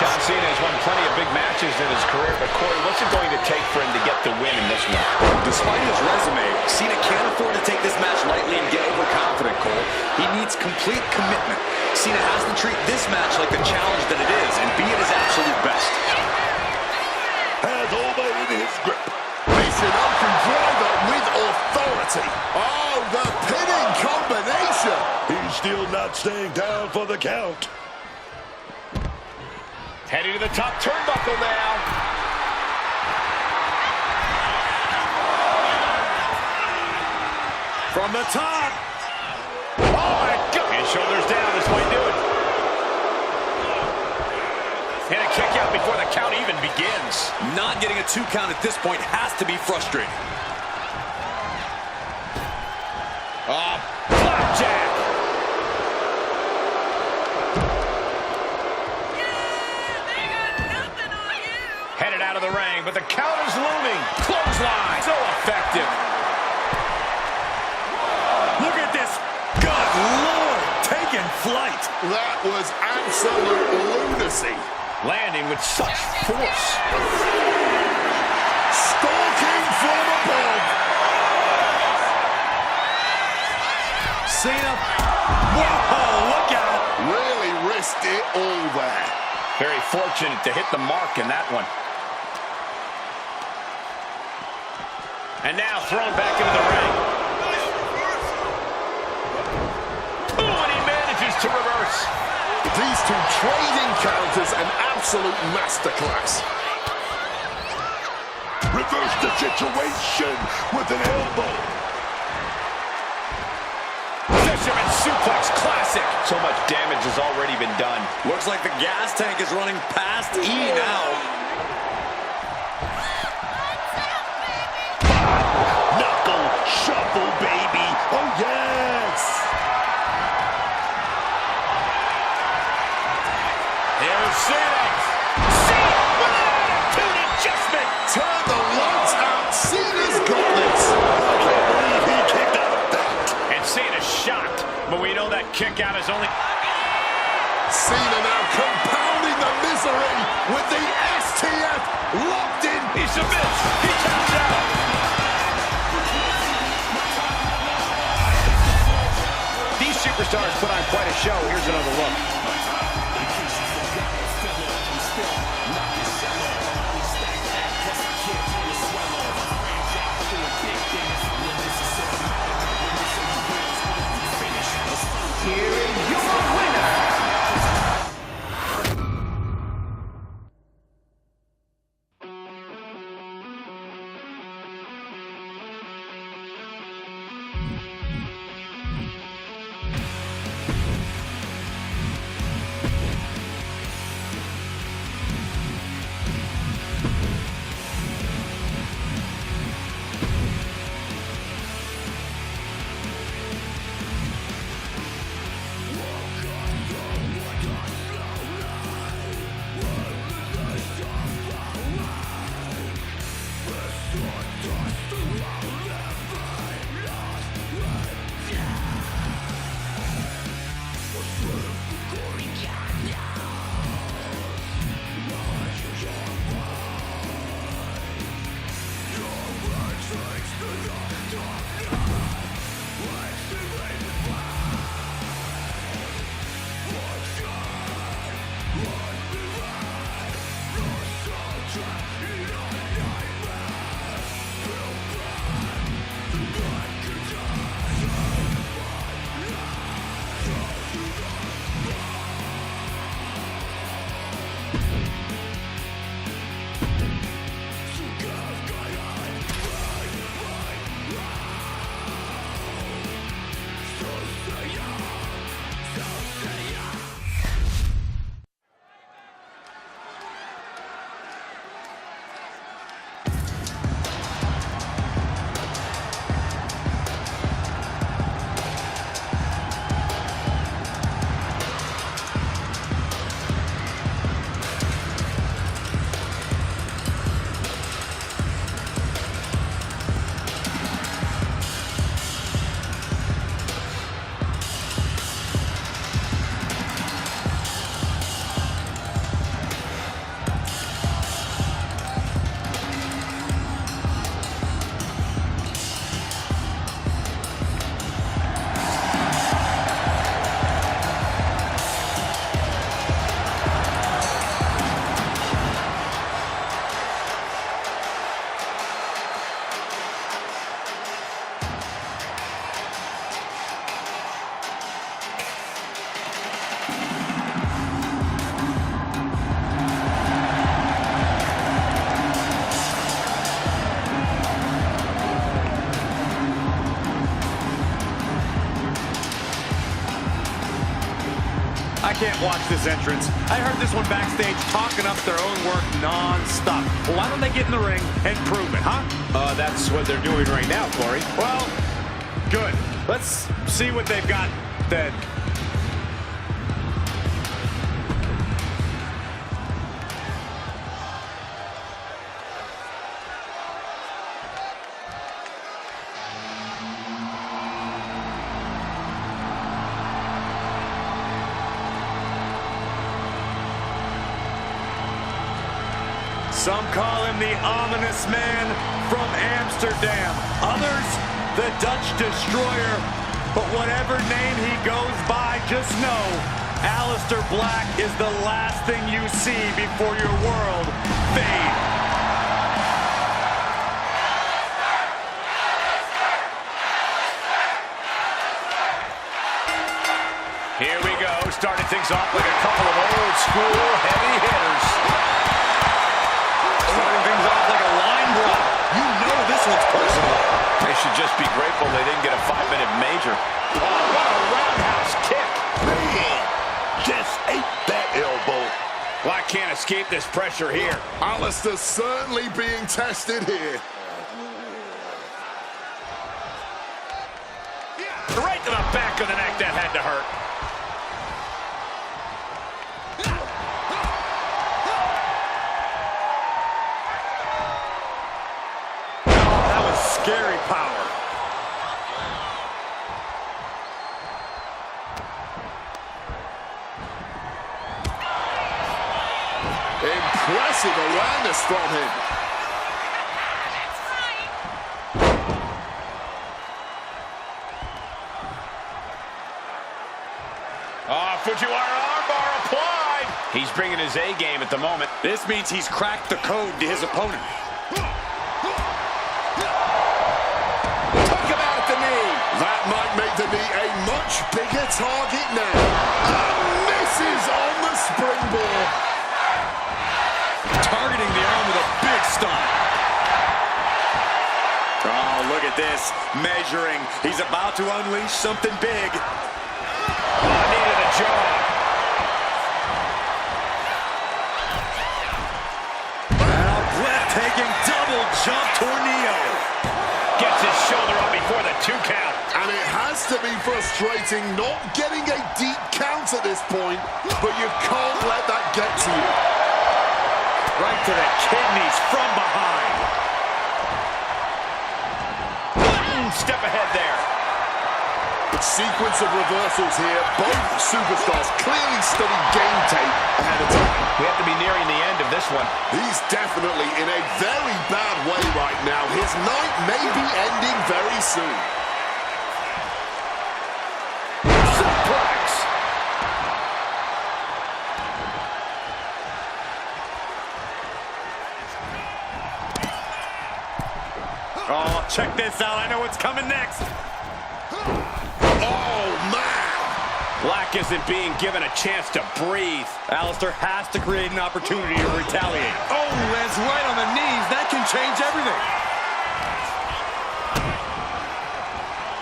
John Cena has won plenty of big matches in his career, but Corey, what's it going to take for him to get the win in this one? Despite his resume, Cena can't afford to take this match lightly and get overconfident, Cole. He needs complete commitment. Cena has to treat this match like the challenge that it is and be at his absolute best. Has Oba in his grip. Mission open driver with authority. Oh, the pinning combination. He's still not staying down for the count. Heading to the top turnbuckle now. From the top. Oh, my God. And shoulders down. This might do it. And a kick out before the count even begins. Not getting a 2 count at this point has to be frustrating. Blackjack. Headed out of the ring, but the count is looming. Clothesline. So effective. Look at this. Good Lord. Taking flight. That was absolute lunacy. Landing with such force. Stalking from above. Cena. Whoa, look out. Really risked it all there. Very fortunate to hit the mark in that one. And now thrown back into the ring. Ooh, and he manages to reverse. These two trading counters, an absolute masterclass. Reverse the situation with an elbow. Fisherman suplex, classic. So much damage has already been done. Looks like the gas tank is running past E now. Knuckle shuffle, baby. Oh, yes. Here's Cena. Cena with an attitude adjustment. Turn the lights out. Cena's got this. I can't believe he kicked out of that. And Cena's shocked, but we know that kick out is only... Cena now compounding the misery with the STF locked in. He submits. He counts out. These superstars put on quite a show. Here's another look. Here is your winner. can't watch this entrance. I heard this one backstage talking up their own work non-stop. Well, why don't they get in the ring and prove it, huh? That's what they're doing right now, Corey. Well, good. Let's see what they've got then. Some call him the ominous man from Amsterdam. Others, the Dutch Destroyer. But whatever name he goes by, just know, Aleister Black is the last thing you see before your world fades. Here we go, starting things off like a couple of old school heavy hitters. Starting things off like a line brawl. You know this one's personal. They should just be grateful they didn't get a 5-minute major. Oh, what a roundhouse kick. Man, just ate that elbow. Black can't escape this pressure here. Aleister certainly being tested here. Right to the back of the neck, that had to hurt. Scary power. Impressive awareness from him. Fujiwara armbar applied. He's bringing his A game at the moment. This means he's cracked the code to his opponent. That might make the knee a much bigger target now. And misses on the springboard. Targeting the arm with a big stomp. Oh, look at this. Measuring. He's about to unleash something big. Knee to the jaw. And a breathtaking double jump tornado. Gets his shoulder up before the 2 count. And it has to be frustrating not getting a deep count at this point, but you can't let that get to you. Right to the kidneys from behind. Step ahead there. Sequence of reversals here. Both superstars clearly studied game tape ahead of time. We have to be nearing the end of this one. He's definitely in a very bad way right now. His night may be ending very soon. Suplex. Oh, check this out. I know what's coming next. Oh, man. Black isn't being given a chance to breathe. Aleister has to create an opportunity to retaliate. Oh, that's right on the knees. That can change everything.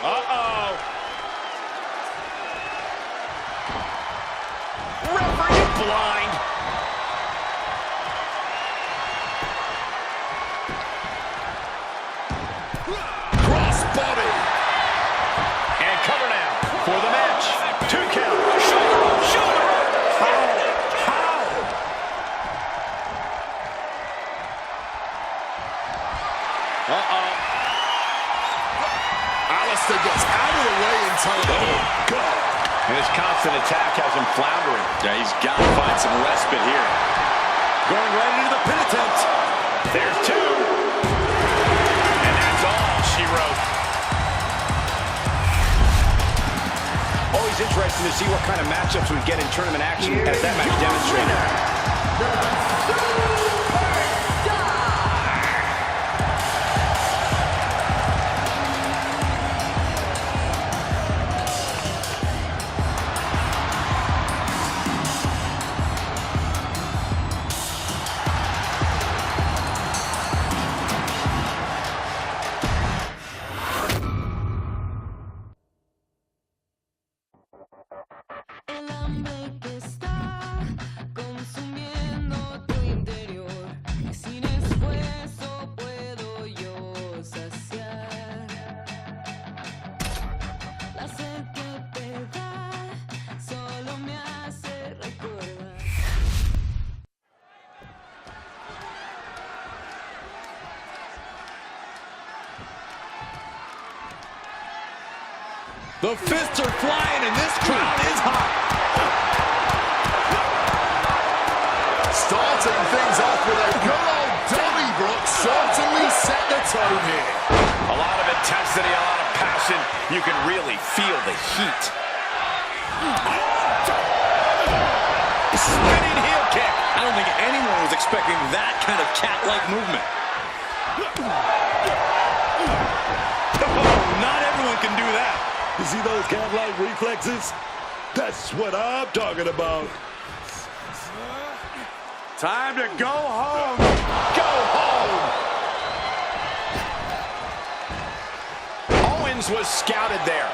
Uh-oh. Referee blind. Cross body. And cover now for the match. 2 count. Shoulder. How? Uh-oh. Aleister gets out of the way in time. Oh, God. And this constant attack has him floundering. Yeah, he's got to find some respite here. Going right into the pin attempt. There's 2. And that's all she wrote. Always interesting to see what kind of matchups we get in tournament action as that match demonstrated. El hambre que The fists are flying, and this crowd is hot. Starting things off with a good old Donnybrook certainly set the tone here. A lot of intensity, a lot of passion. You can really feel the heat. Spinning heel kick. I don't think anyone was expecting that kind of cat-like movement. Oh, not everyone can do that. You see those cat-like reflexes? That's what I'm talking about. Time to go home. Go home. Owens was scouted there.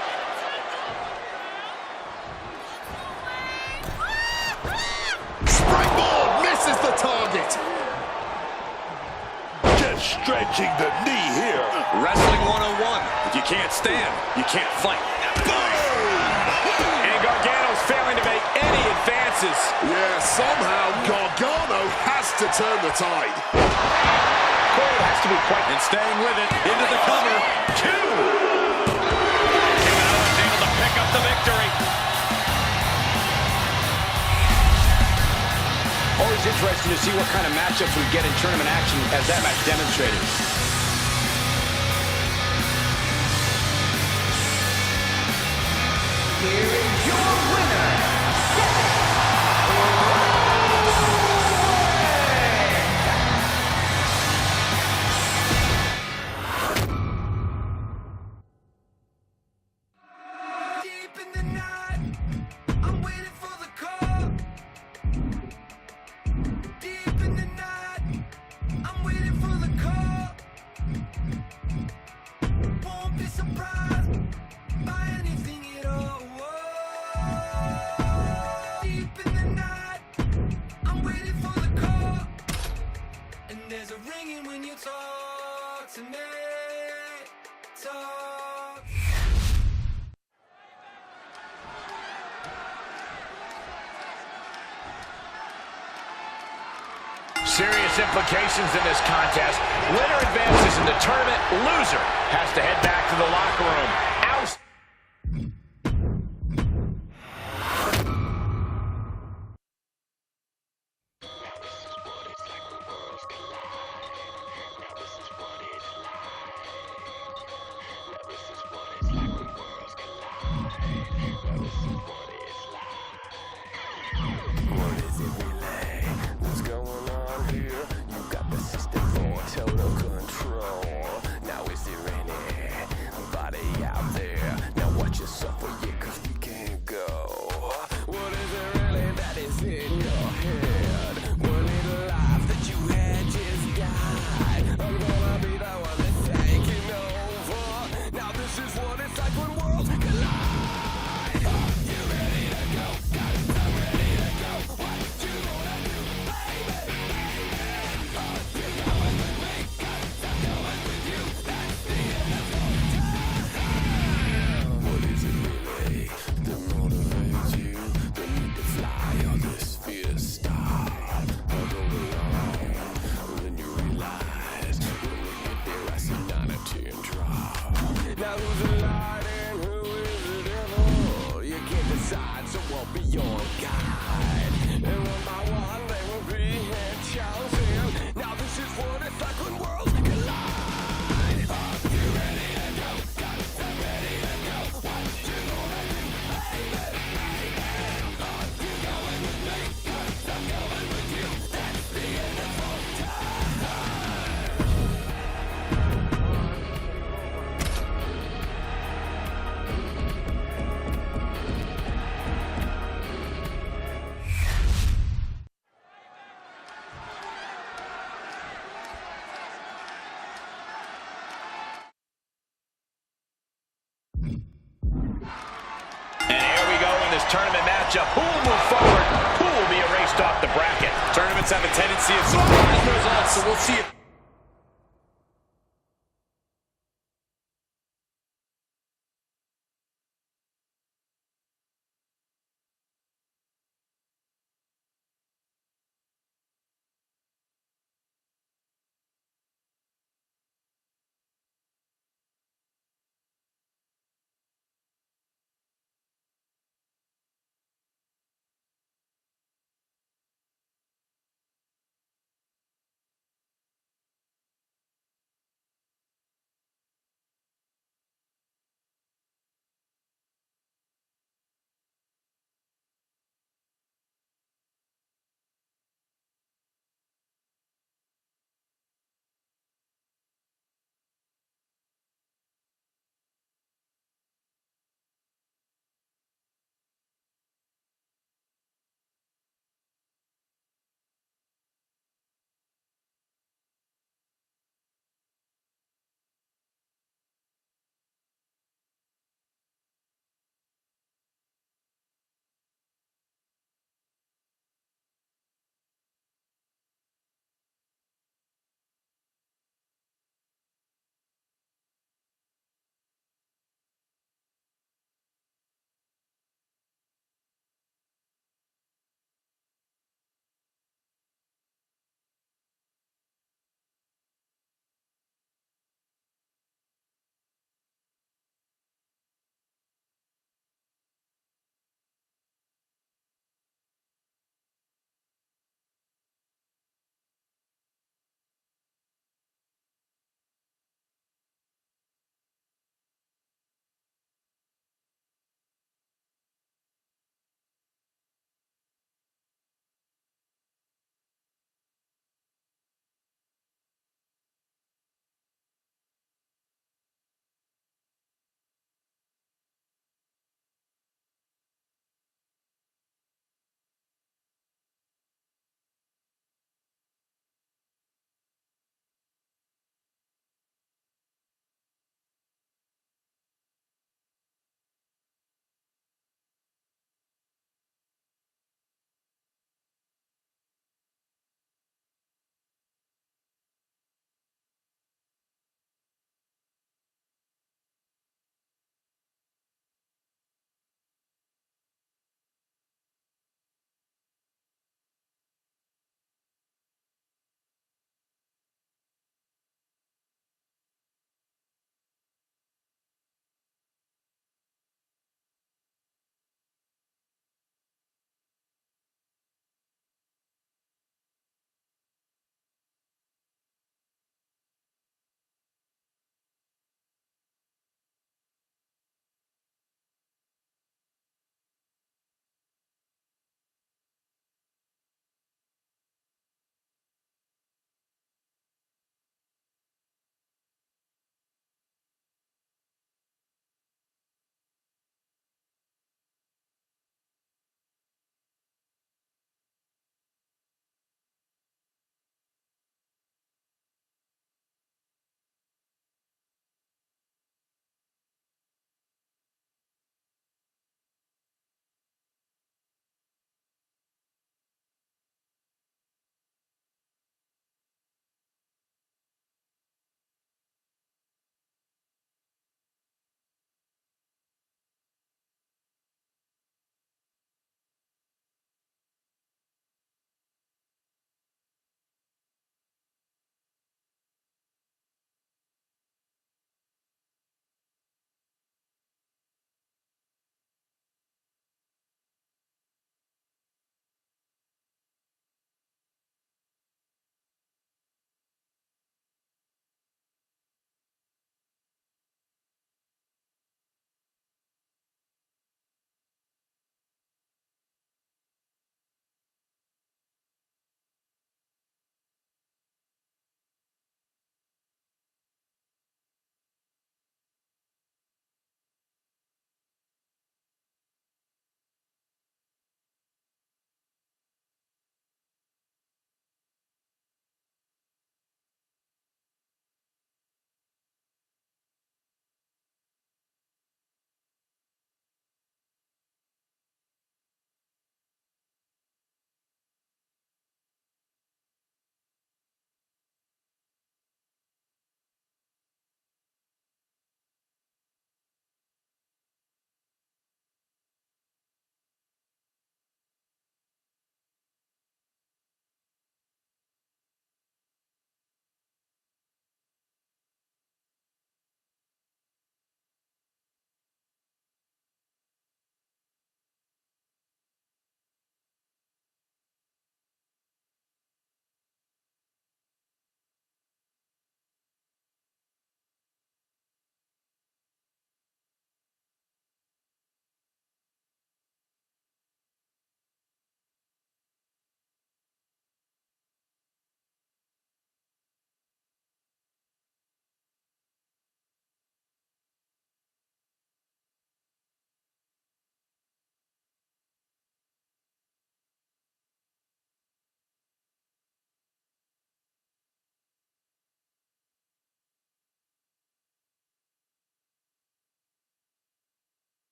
Springboard misses the target. Just stretching the knee here. Wrestling 101. If you can't stand, you can't fight. And Gargano's failing to make any advances. Yeah, somehow Gargano has to turn the tide. Cole has to be quite... And staying with it, into the cover. Two. Kevin Owens able to pick up the victory. Always interesting to see what kind of matchups we get in tournament action, as that match demonstrated. Here is your winner, Deep in the night, I'm waiting for the call. Deep in the night, I'm waiting for the call. Won't be surprised by anything at all. Deep in the night, I'm waiting for the call. And there's a ringing when you talk to me. Talk. Serious implications in this contest. Winner advances in the tournament. Loser has to head back to the locker room. Oust. What's going on here? You got the system for total control. Now is there anybody out there? Now watch yourself for you, cause we can't go. What is it really that is in your head? One little life that you had just died. I'm gonna be the one that's taking over. Now this is what it's like when worlds collide. You ready to go? Got it, I'm ready to go. What you gonna do? What is it really that motivates you? The need to fly on this fiesta. I'll go along, then you realize when you get there, I see 9 or 10 drop. Now who's the light and who is the devil? You can't decide, so I'll be your guide. And one by one, they will be hand chosen. Now this is what it's like when worlds collide. You ready to go? Got it, I'm ready to go. What you gonna do, baby? You going with me? Got it, I'm going with you. That's the end of all And here we go in this tournament matchup. Who will move forward? Who will be erased off the bracket? Tournaments have a tendency of surprise results, so we'll see if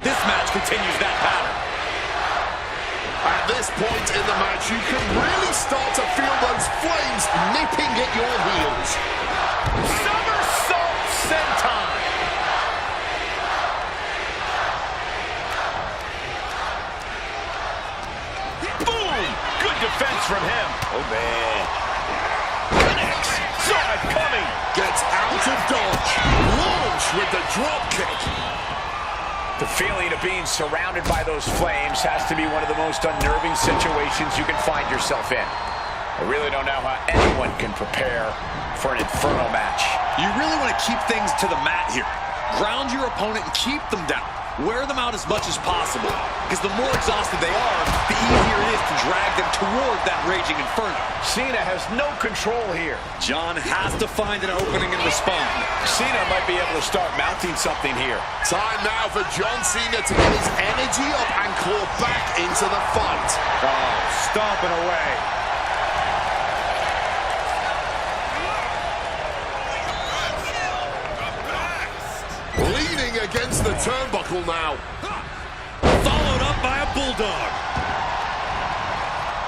This match continues that pattern. At this point in the match, you can really start to feel those flames nipping at your heels. Somersault senton. Boom! Good defense from him. Oh, man. Connects. Saw it coming. Gets out of dodge. Launch with the drop kick. The feeling of being surrounded by those flames has to be one of the most unnerving situations you can find yourself in. I really don't know how anyone can prepare for an Inferno match. You really want to keep things to the mat here. Ground your opponent and keep them down. Wear them out as much as possible, because the more exhausted they are, the easier it is to drag them toward that raging Inferno. Cena has no control here. John has to find an opening and respond. Cena might be able to start mounting something here. Time now for John Cena to get his energy up and claw back into the fight. Oh, stomping away. Leaning against the turnbuckle now. Followed up by a bulldog.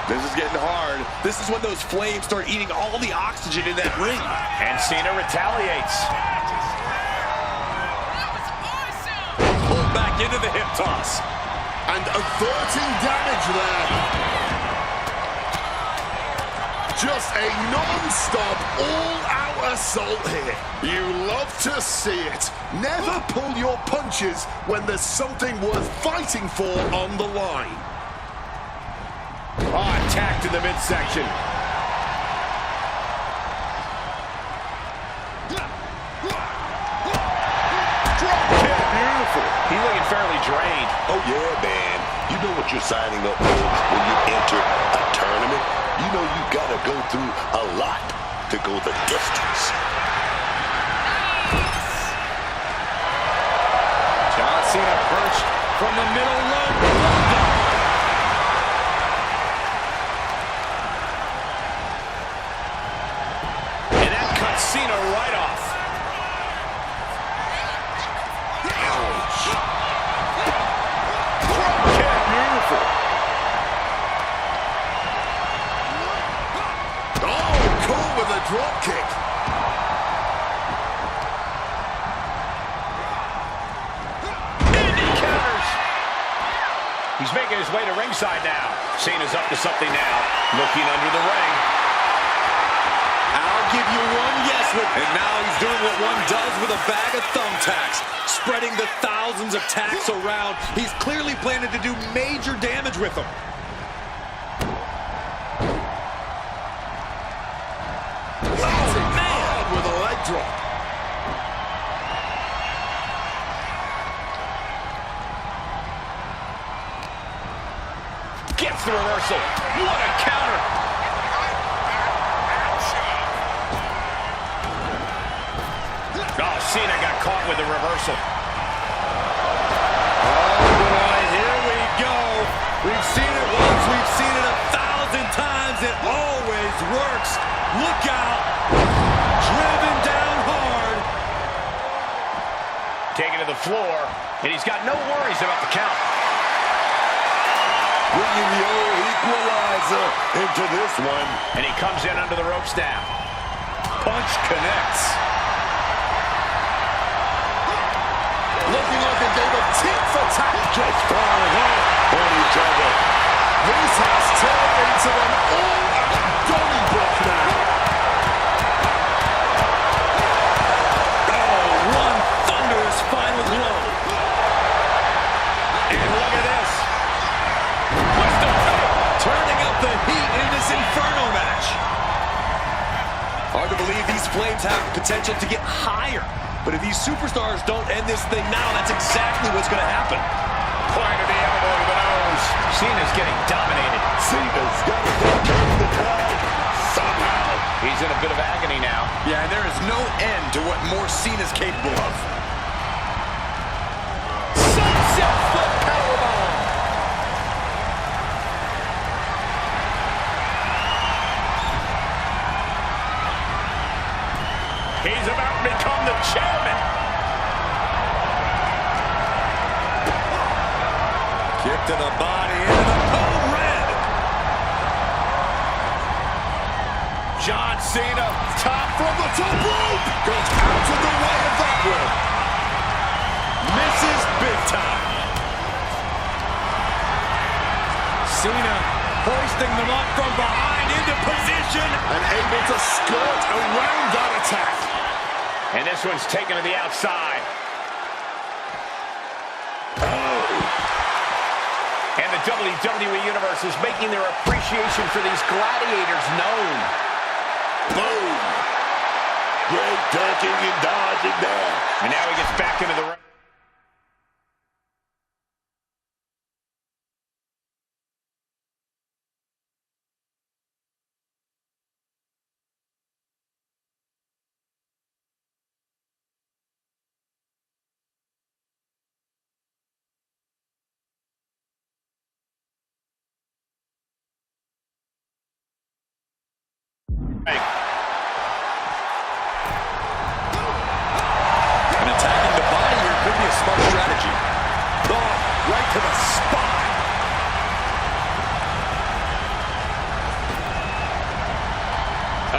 This is getting hard. This is when those flames start eating all the oxygen in that ring. And Cena retaliates. Pulled back into the hip toss. And averting damage there. Just a non-stop, all-out assault here. You love to see it. Never pull your punches when there's something worth fighting for on the line. Oh, attacked in the midsection. Drop kick, beautiful. He's looking fairly drained. Oh, yeah, man. You know what you're signing up for when you enter a tournament. You know you gotta go through a lot to go the distance. John Cena perched from the middle rope. And that cuts Cena right off. Ouch. Drop kick, beautiful. With a drop kick. And he counters. He's making his way to ringside now. Cena's up to something now. Looking under the ring. I'll give you one yes with, and now he's doing what one does with a bag of thumbtacks, spreading the thousands of tacks around. He's clearly planning to do major damage with them. With a leg drop. Gets the reversal. What a counter. Oh, Cena got caught with the reversal. Oh boy, here we go. We've seen it once, we've seen it 1,000 times. It always works. Look out. Driven down hard. Taken to the floor, and he's got no worries about the count. Bringing the old equalizer into this one. And he comes in under the ropes now. Punch connects. Looking like a game of tit for tat. Just falling off on each other. This has turned into an all-out Donnybrook now. Oh, one thunderous final blow. And look at this. Turning up the heat in this Inferno match. Hard to believe these flames have potential to get higher. But if these superstars don't end this thing now, that's exactly what's going to happen. Point of the elbow to the nose. Cena's getting dominated. Cena's got to turn the tide somehow. He's in a bit of agony now. Yeah, and there is no end to what more Cena's capable of. Sunset flip powerbomb. He's about to become the chairman. Kick to the body into the code red. John Cena, Tap from the top rope. Goes out of the way of that one. misses big time. Cena hoisting them up from behind into position. And able to skirt around that attack. And this one's taken to the outside. And the WWE Universe is making their appreciation for these gladiators known. Boom. Great ducking and dodging there. And now he gets back into the ring. And attacking the body here could be a smart strategy. Oh, right to the spine.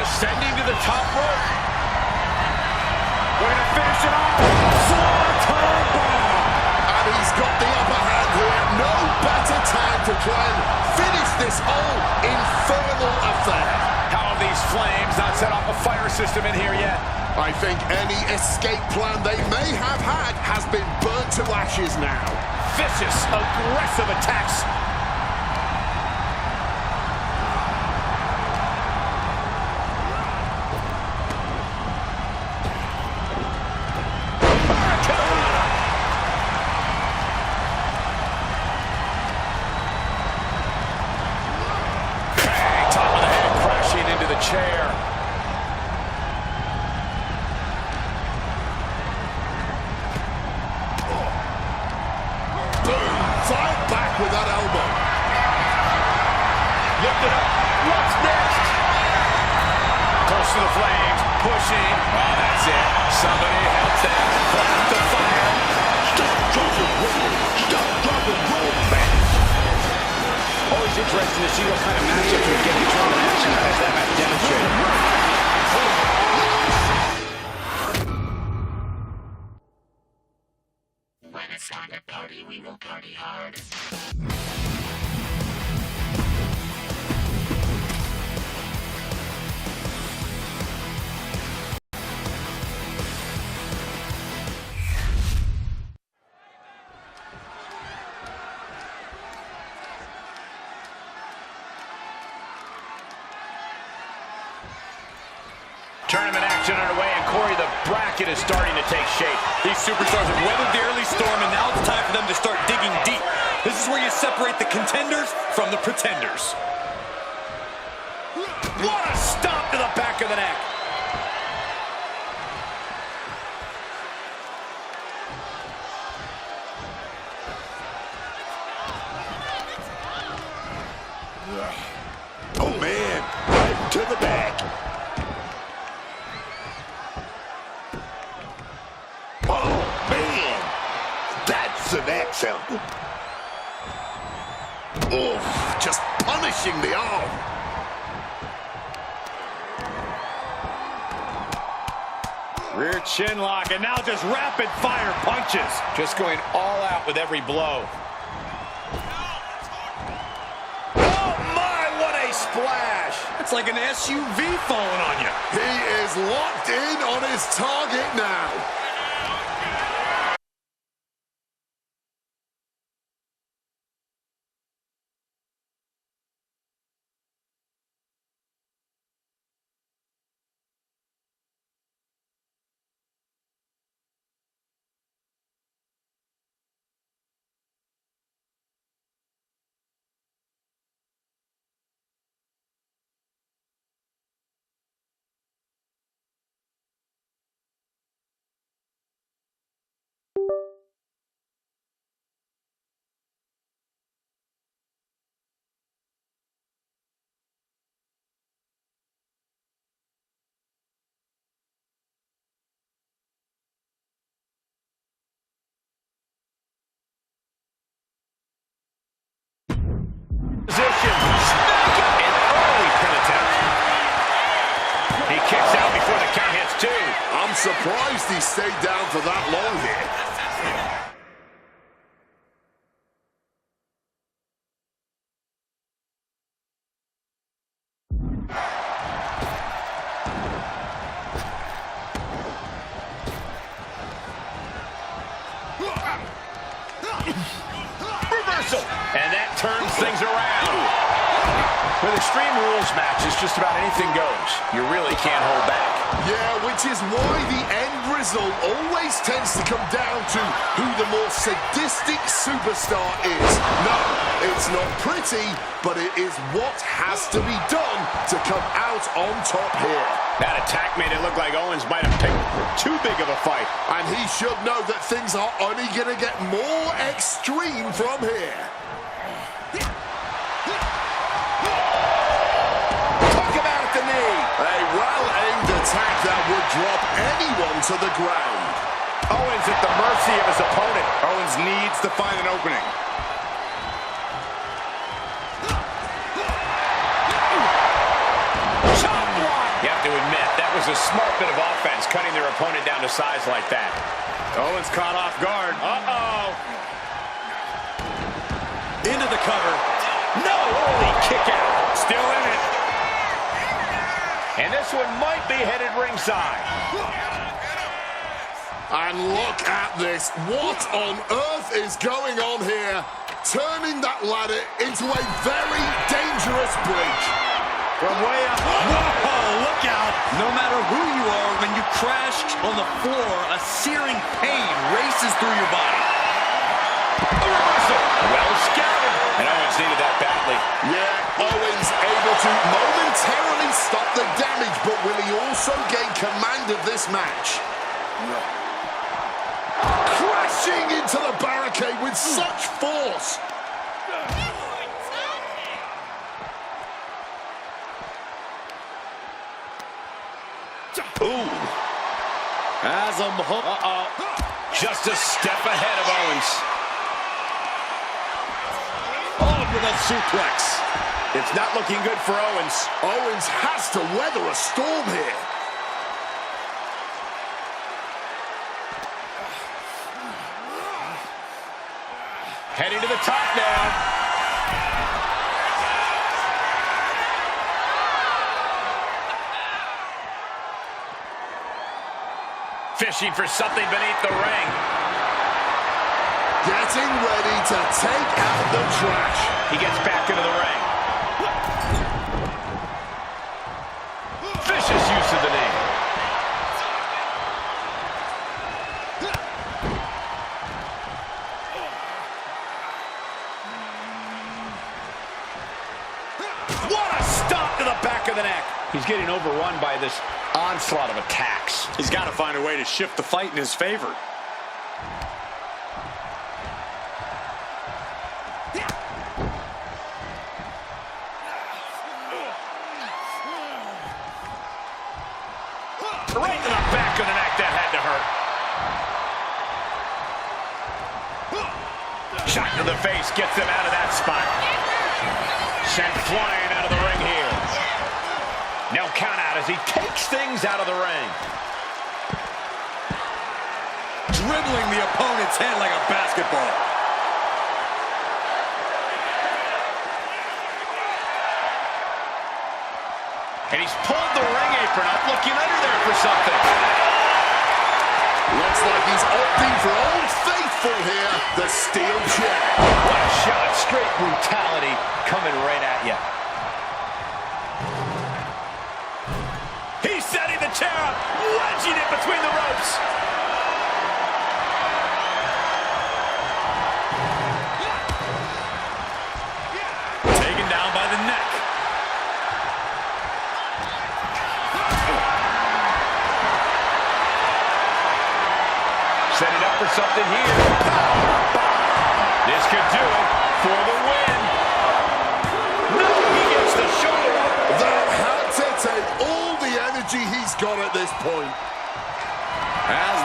Ascending to the top rope. We're going to finish it off. Swanton bomb. And he's got the upper hand here. No better time to try and finish this whole infernal affair. How have these flames not set off a fire system in here yet? I think any escape plan they may have had has been burnt to ashes now. Vicious, aggressive attacks. Bang, top of the head crashing into the chair. Boom! Fight back with that elbow. Lift it up. What's next? Close to the flames. Pushing. Oh, that's it. Somebody help them. Flash the fire. Stop, drop, and roll. Stop, drop, and roll, man. Always interesting to see what kind of matchups we get between the action as that match demonstrated. When it's time to party, we will party hard. Tournament action underway, and Corey, the bracket is starting to take shape. These superstars have weathered the early storm, and now it's time for them to start digging deep. This is where you separate the contenders from the pretenders. What a stomp to the back of the neck. Oh, man. Right to the back. Oh, man. That's an accent. Oh, just punishing the arm. Rear chin lock, and now just rapid fire punches. Just going all out with every blow. Oh my, what a splash. It's like an SUV falling on you. He is locked in on his target now. I'm surprised he stayed down for that long here. Reversal, and that turns things around. With Extreme Rules matches, just about anything goes. You really can't hold back. Yeah, which is why the end result always tends to come down to who the more sadistic superstar is. No, it's not pretty, but it is what has to be done to come out on top here. That attack made it look like Owens might have picked too big of a fight. And he should know that things are only going to get more extreme from here. The knee. A well-aimed attack that would drop anyone to the ground. Owens at the mercy of his opponent. Owens needs to find an opening. Chop block. You have to admit, that was a smart bit of offense, cutting their opponent down to size like that. Owens caught off guard. Uh-oh. Into the cover. No, holy kick out. Still in it. And this one might be headed ringside. And look at this. What on earth is going on here? Turning that ladder into a very dangerous bridge. From way up. Whoa, look out. No matter who you are, when you crash on the floor, a searing pain races through your body. A reversal. Well scouted. And Owens needed that badly. Yeah, Owens able to momentarily stop the damage, but will he also gain command of this match? Crashing into the barricade with such force. Ooh. As a Just a step ahead of Owens. on with a suplex. It's not looking good for Owens. Owens has to weather a storm here. Heading to the top now. Fishing for something beneath the ring. Getting ready to take out the trash. He gets back into the ring. Vicious use of the knee. What a stomp to the back of the neck. He's getting overrun by this onslaught of attacks. He's got to find a way to shift the fight in his favor. Right to the back of the neck. That had to hurt. Shot to the face gets him out of that spot. Sent flying out of the ring here. No count out as he takes things out of the ring. Dribbling the opponent's head like a basketball. And he's pulled the ring apron up, looking under there for something. Looks like he's opting for Old Faithful here, the steel chair. What a shot, straight brutality coming right at you. He's setting the chair up, wedging it between the ropes. Taken down by the neck. Setting up for something here. This could do it for the win. No, he gets the shoulder up. That had to take all the energy he's got at this point. As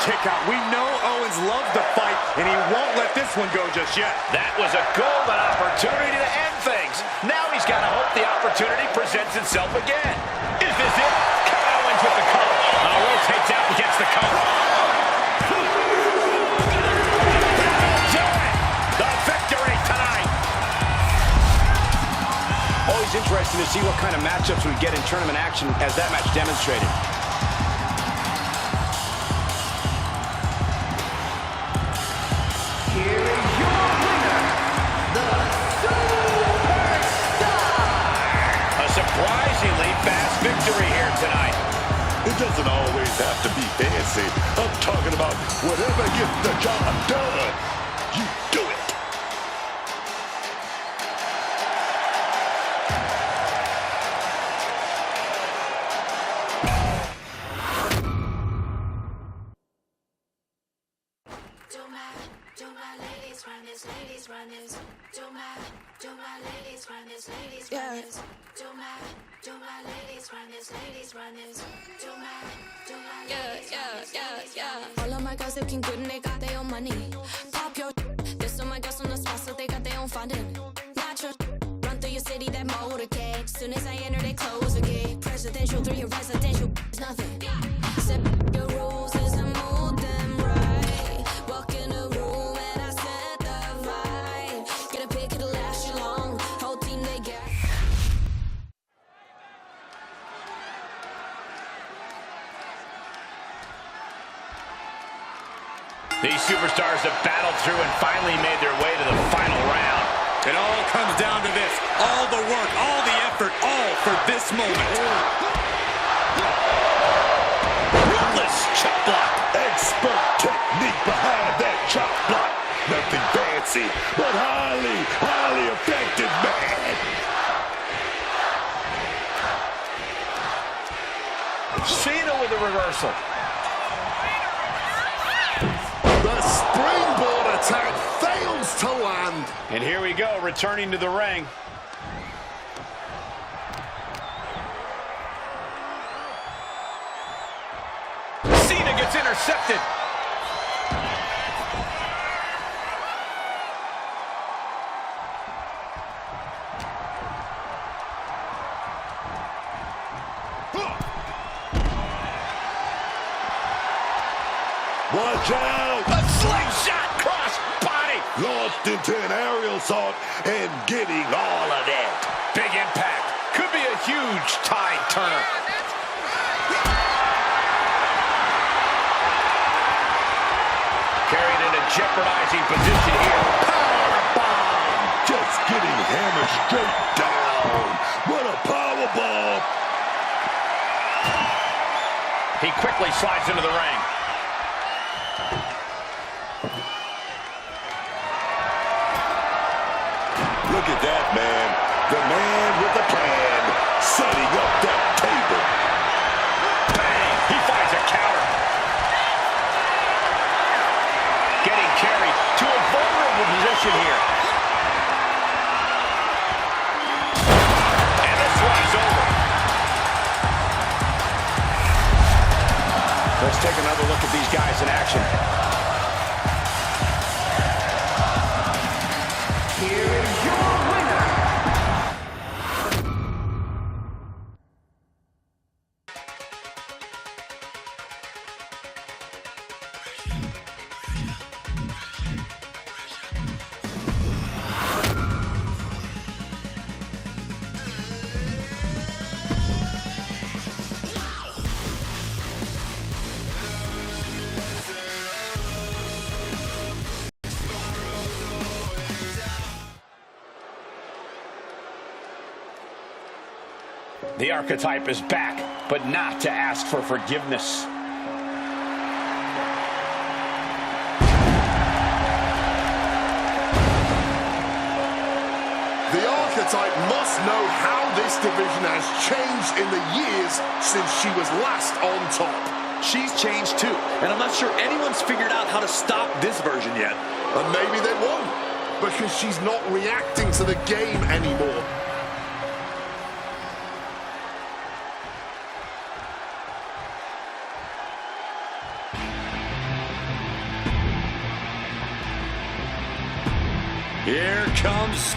kick out. We know Owens loves to fight, and he won't let this one go just yet. That was a golden opportunity to end things. Now he's got to hope the opportunity presents itself again. Is this it? Kevin Owens with the cover. Rotates out and gets the cover. The victory tonight. Always interesting to see what kind of matchups we get in tournament action, as that match demonstrated. Here is your winner, the Superstar. A surprisingly fast victory here tonight. It doesn't always have to be fancy. I'm talking about whatever gets the job done. You do it. Do my ladies run this, ladies run this. Do my ladies run this, ladies run this. Do my ladies run this, ladies run this. Do my Yeah. All of my girls looking good and they got their own money. Pop your there's all my girls on the spot, so they got their own funding. Natural run through your city, that motorcade. Soon as I enter, they close the gate. Presidential through your residential, it's nothing. Set your rules as I move them right. Walk in a room and I set the vibe. Get a pick, it'll last you long. Whole team, they get. These superstars have battled through and finally made their way to the final round. It all comes down to this. All the work, all the effort, all for this moment. Ruthless chop block. Expert technique behind that chop block. Nothing fancy, but highly effective, man. Cena with a reversal. The springboard attack fails to land. And here we go, returning to the ring. Cena gets intercepted. Watch out! A slingshot cross body. Launched into an aerial assault and getting all of that. Big impact. Could be a huge tide turner. Carried in a jeopardizing position here. Powerbomb! Just getting hammered straight down. What a powerbomb! He quickly slides into the ring. Look at that, man. The man with the plan, setting up that table. Bang! He finds a counter. Getting carried to a vulnerable position here. And this one is over. Let's take another look at these guys in action. Here is your winner. The archetype is back, but not to ask for forgiveness. The archetype must know how this division has changed in the years since she was last on top. She's changed too, and I'm not sure anyone's figured out how to stop this version yet. And maybe they won't, because she's not reacting to the game anymore. Here comes...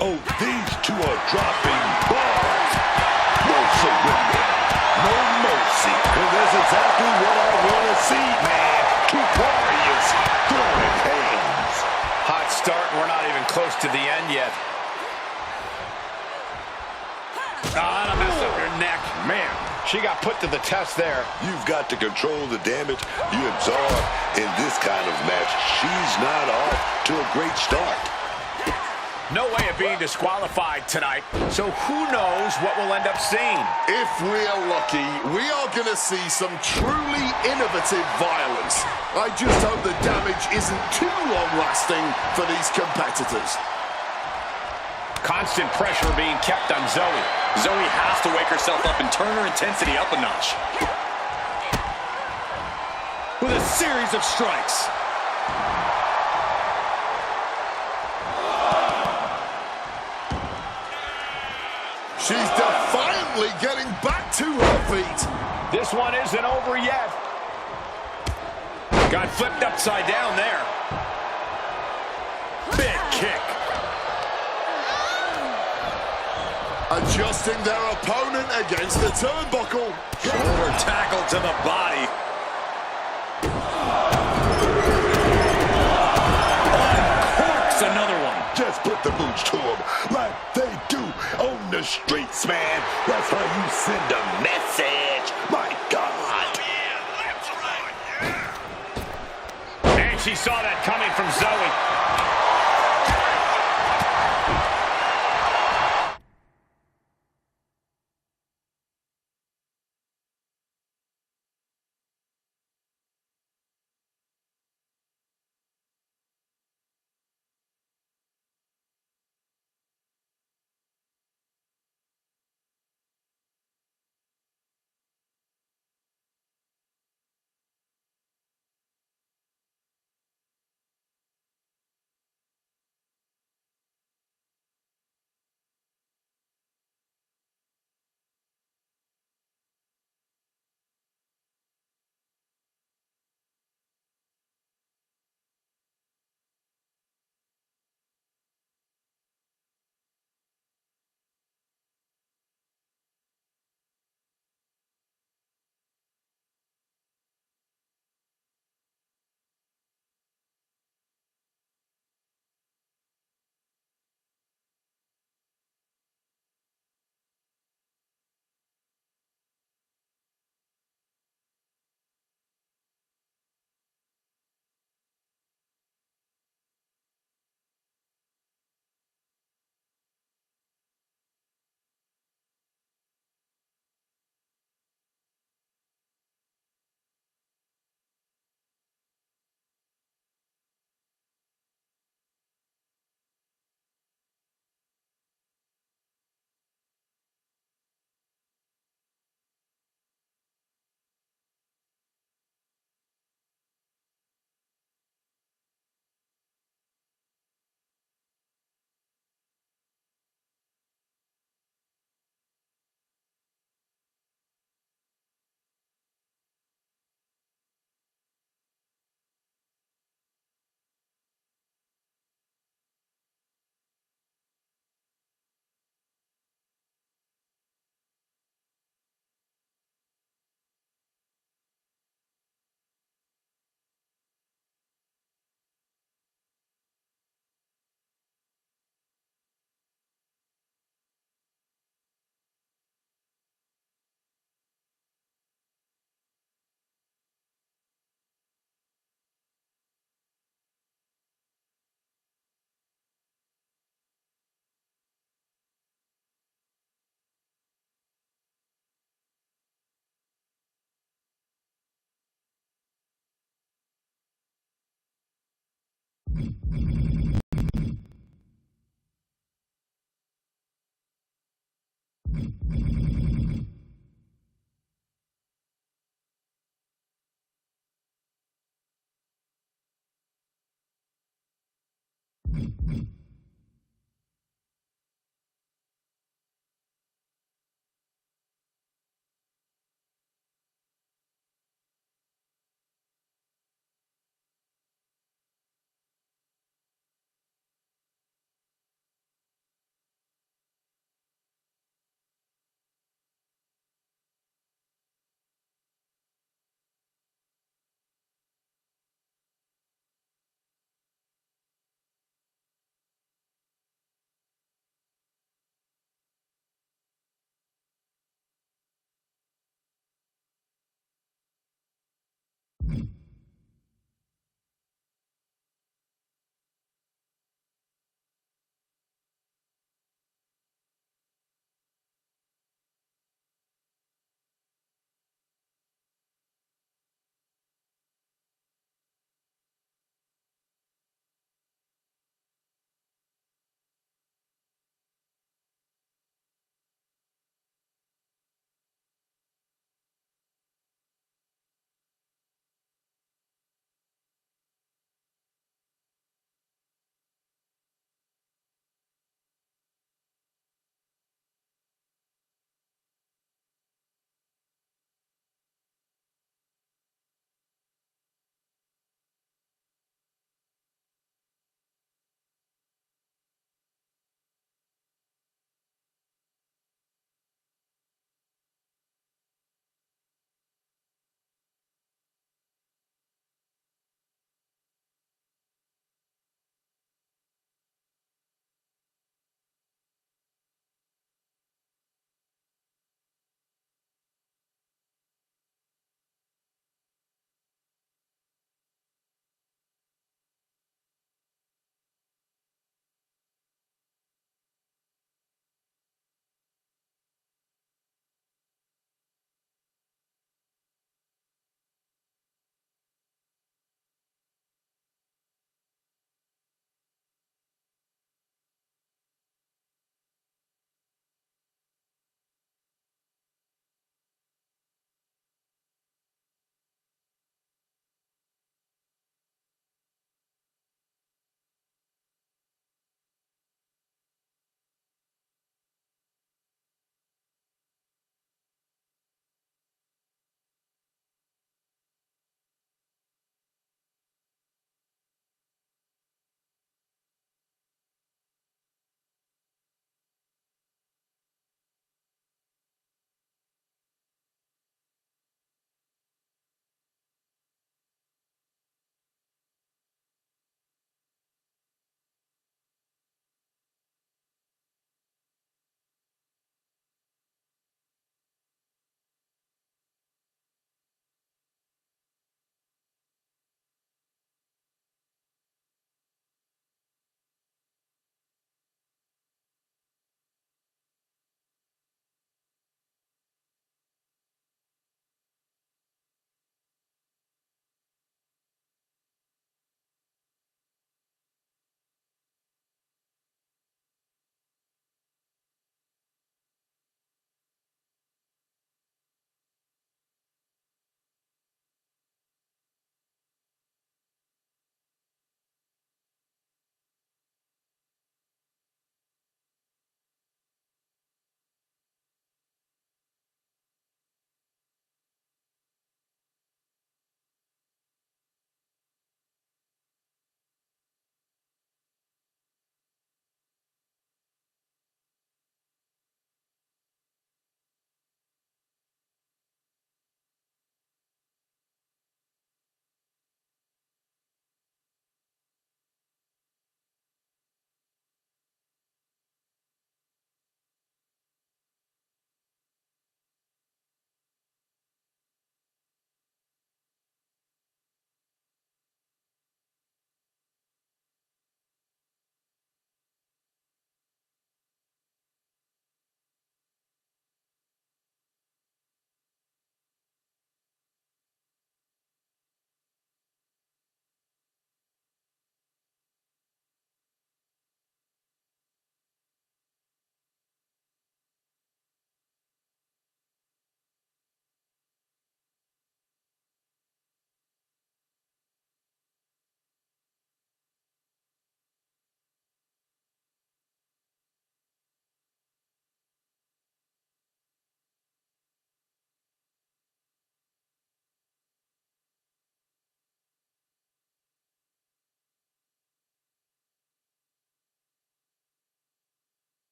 Oh, these two are dropping bombs. No surrender. No mercy. And that's exactly what I want to see, man. Two warriors throwing hands. Hot start, we're not even close to the end yet. Ah, that'll mess up your neck. Man, she got put to the test there. You've got to control the damage you absorb in this kind of match. She's not off to a great start. No way of being disqualified tonight, so who knows what we'll end up seeing. If we are lucky, we are going to see some truly innovative violence. I just hope the damage isn't too long-lasting for these competitors. Constant pressure being kept on Zoe. Zoe has to wake herself up and turn her intensity up a notch. With a series of strikes. She's defiantly getting back to her feet. This one isn't over yet. Got flipped upside down there. Big kick. Adjusting their opponent against the turnbuckle. Shoulder tackle to the body. Uncorks another one. Just put the boots to them like they do on the streets, man. That's how you send a message. My God. And she saw that coming from Zoe.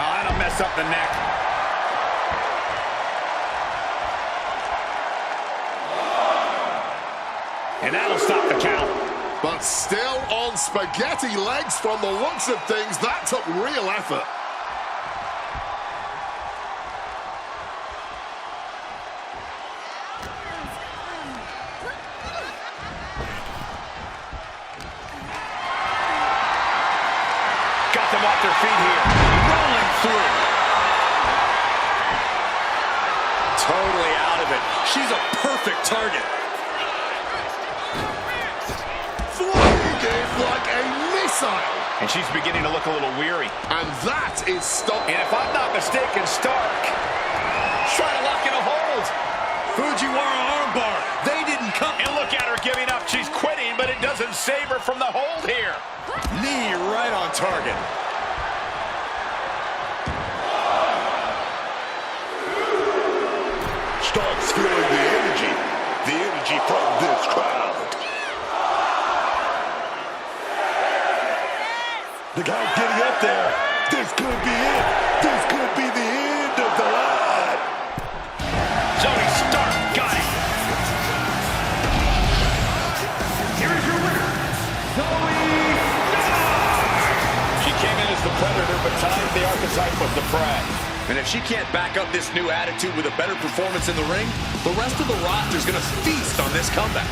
that'll mess up the neck. And that'll stop the count. But still on spaghetti legs from the looks of things. That took real effort. Got them off their feet here. Rolling through. Totally out of it. She's a perfect target. Flying in like a missile. And she's beginning to look a little weary. And that is Stark. And if I'm not mistaken, Stark trying to lock in a hold. Fujiwara armbar. They didn't come. And look at her giving up. She's quitting, but it doesn't save her from the hold here. Knee right on target. Stark's feeling the energy from this crowd. The guy's getting up there. This could be it. This could be the end of the line. Zoe Stark got it. Here is your winner, Zoe Stark. She came in as the predator, but tonight the archetype was the prey. And if she can't back up this new attitude with a better performance in the ring, the rest of the roster's going to feast on this comeback.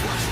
Watch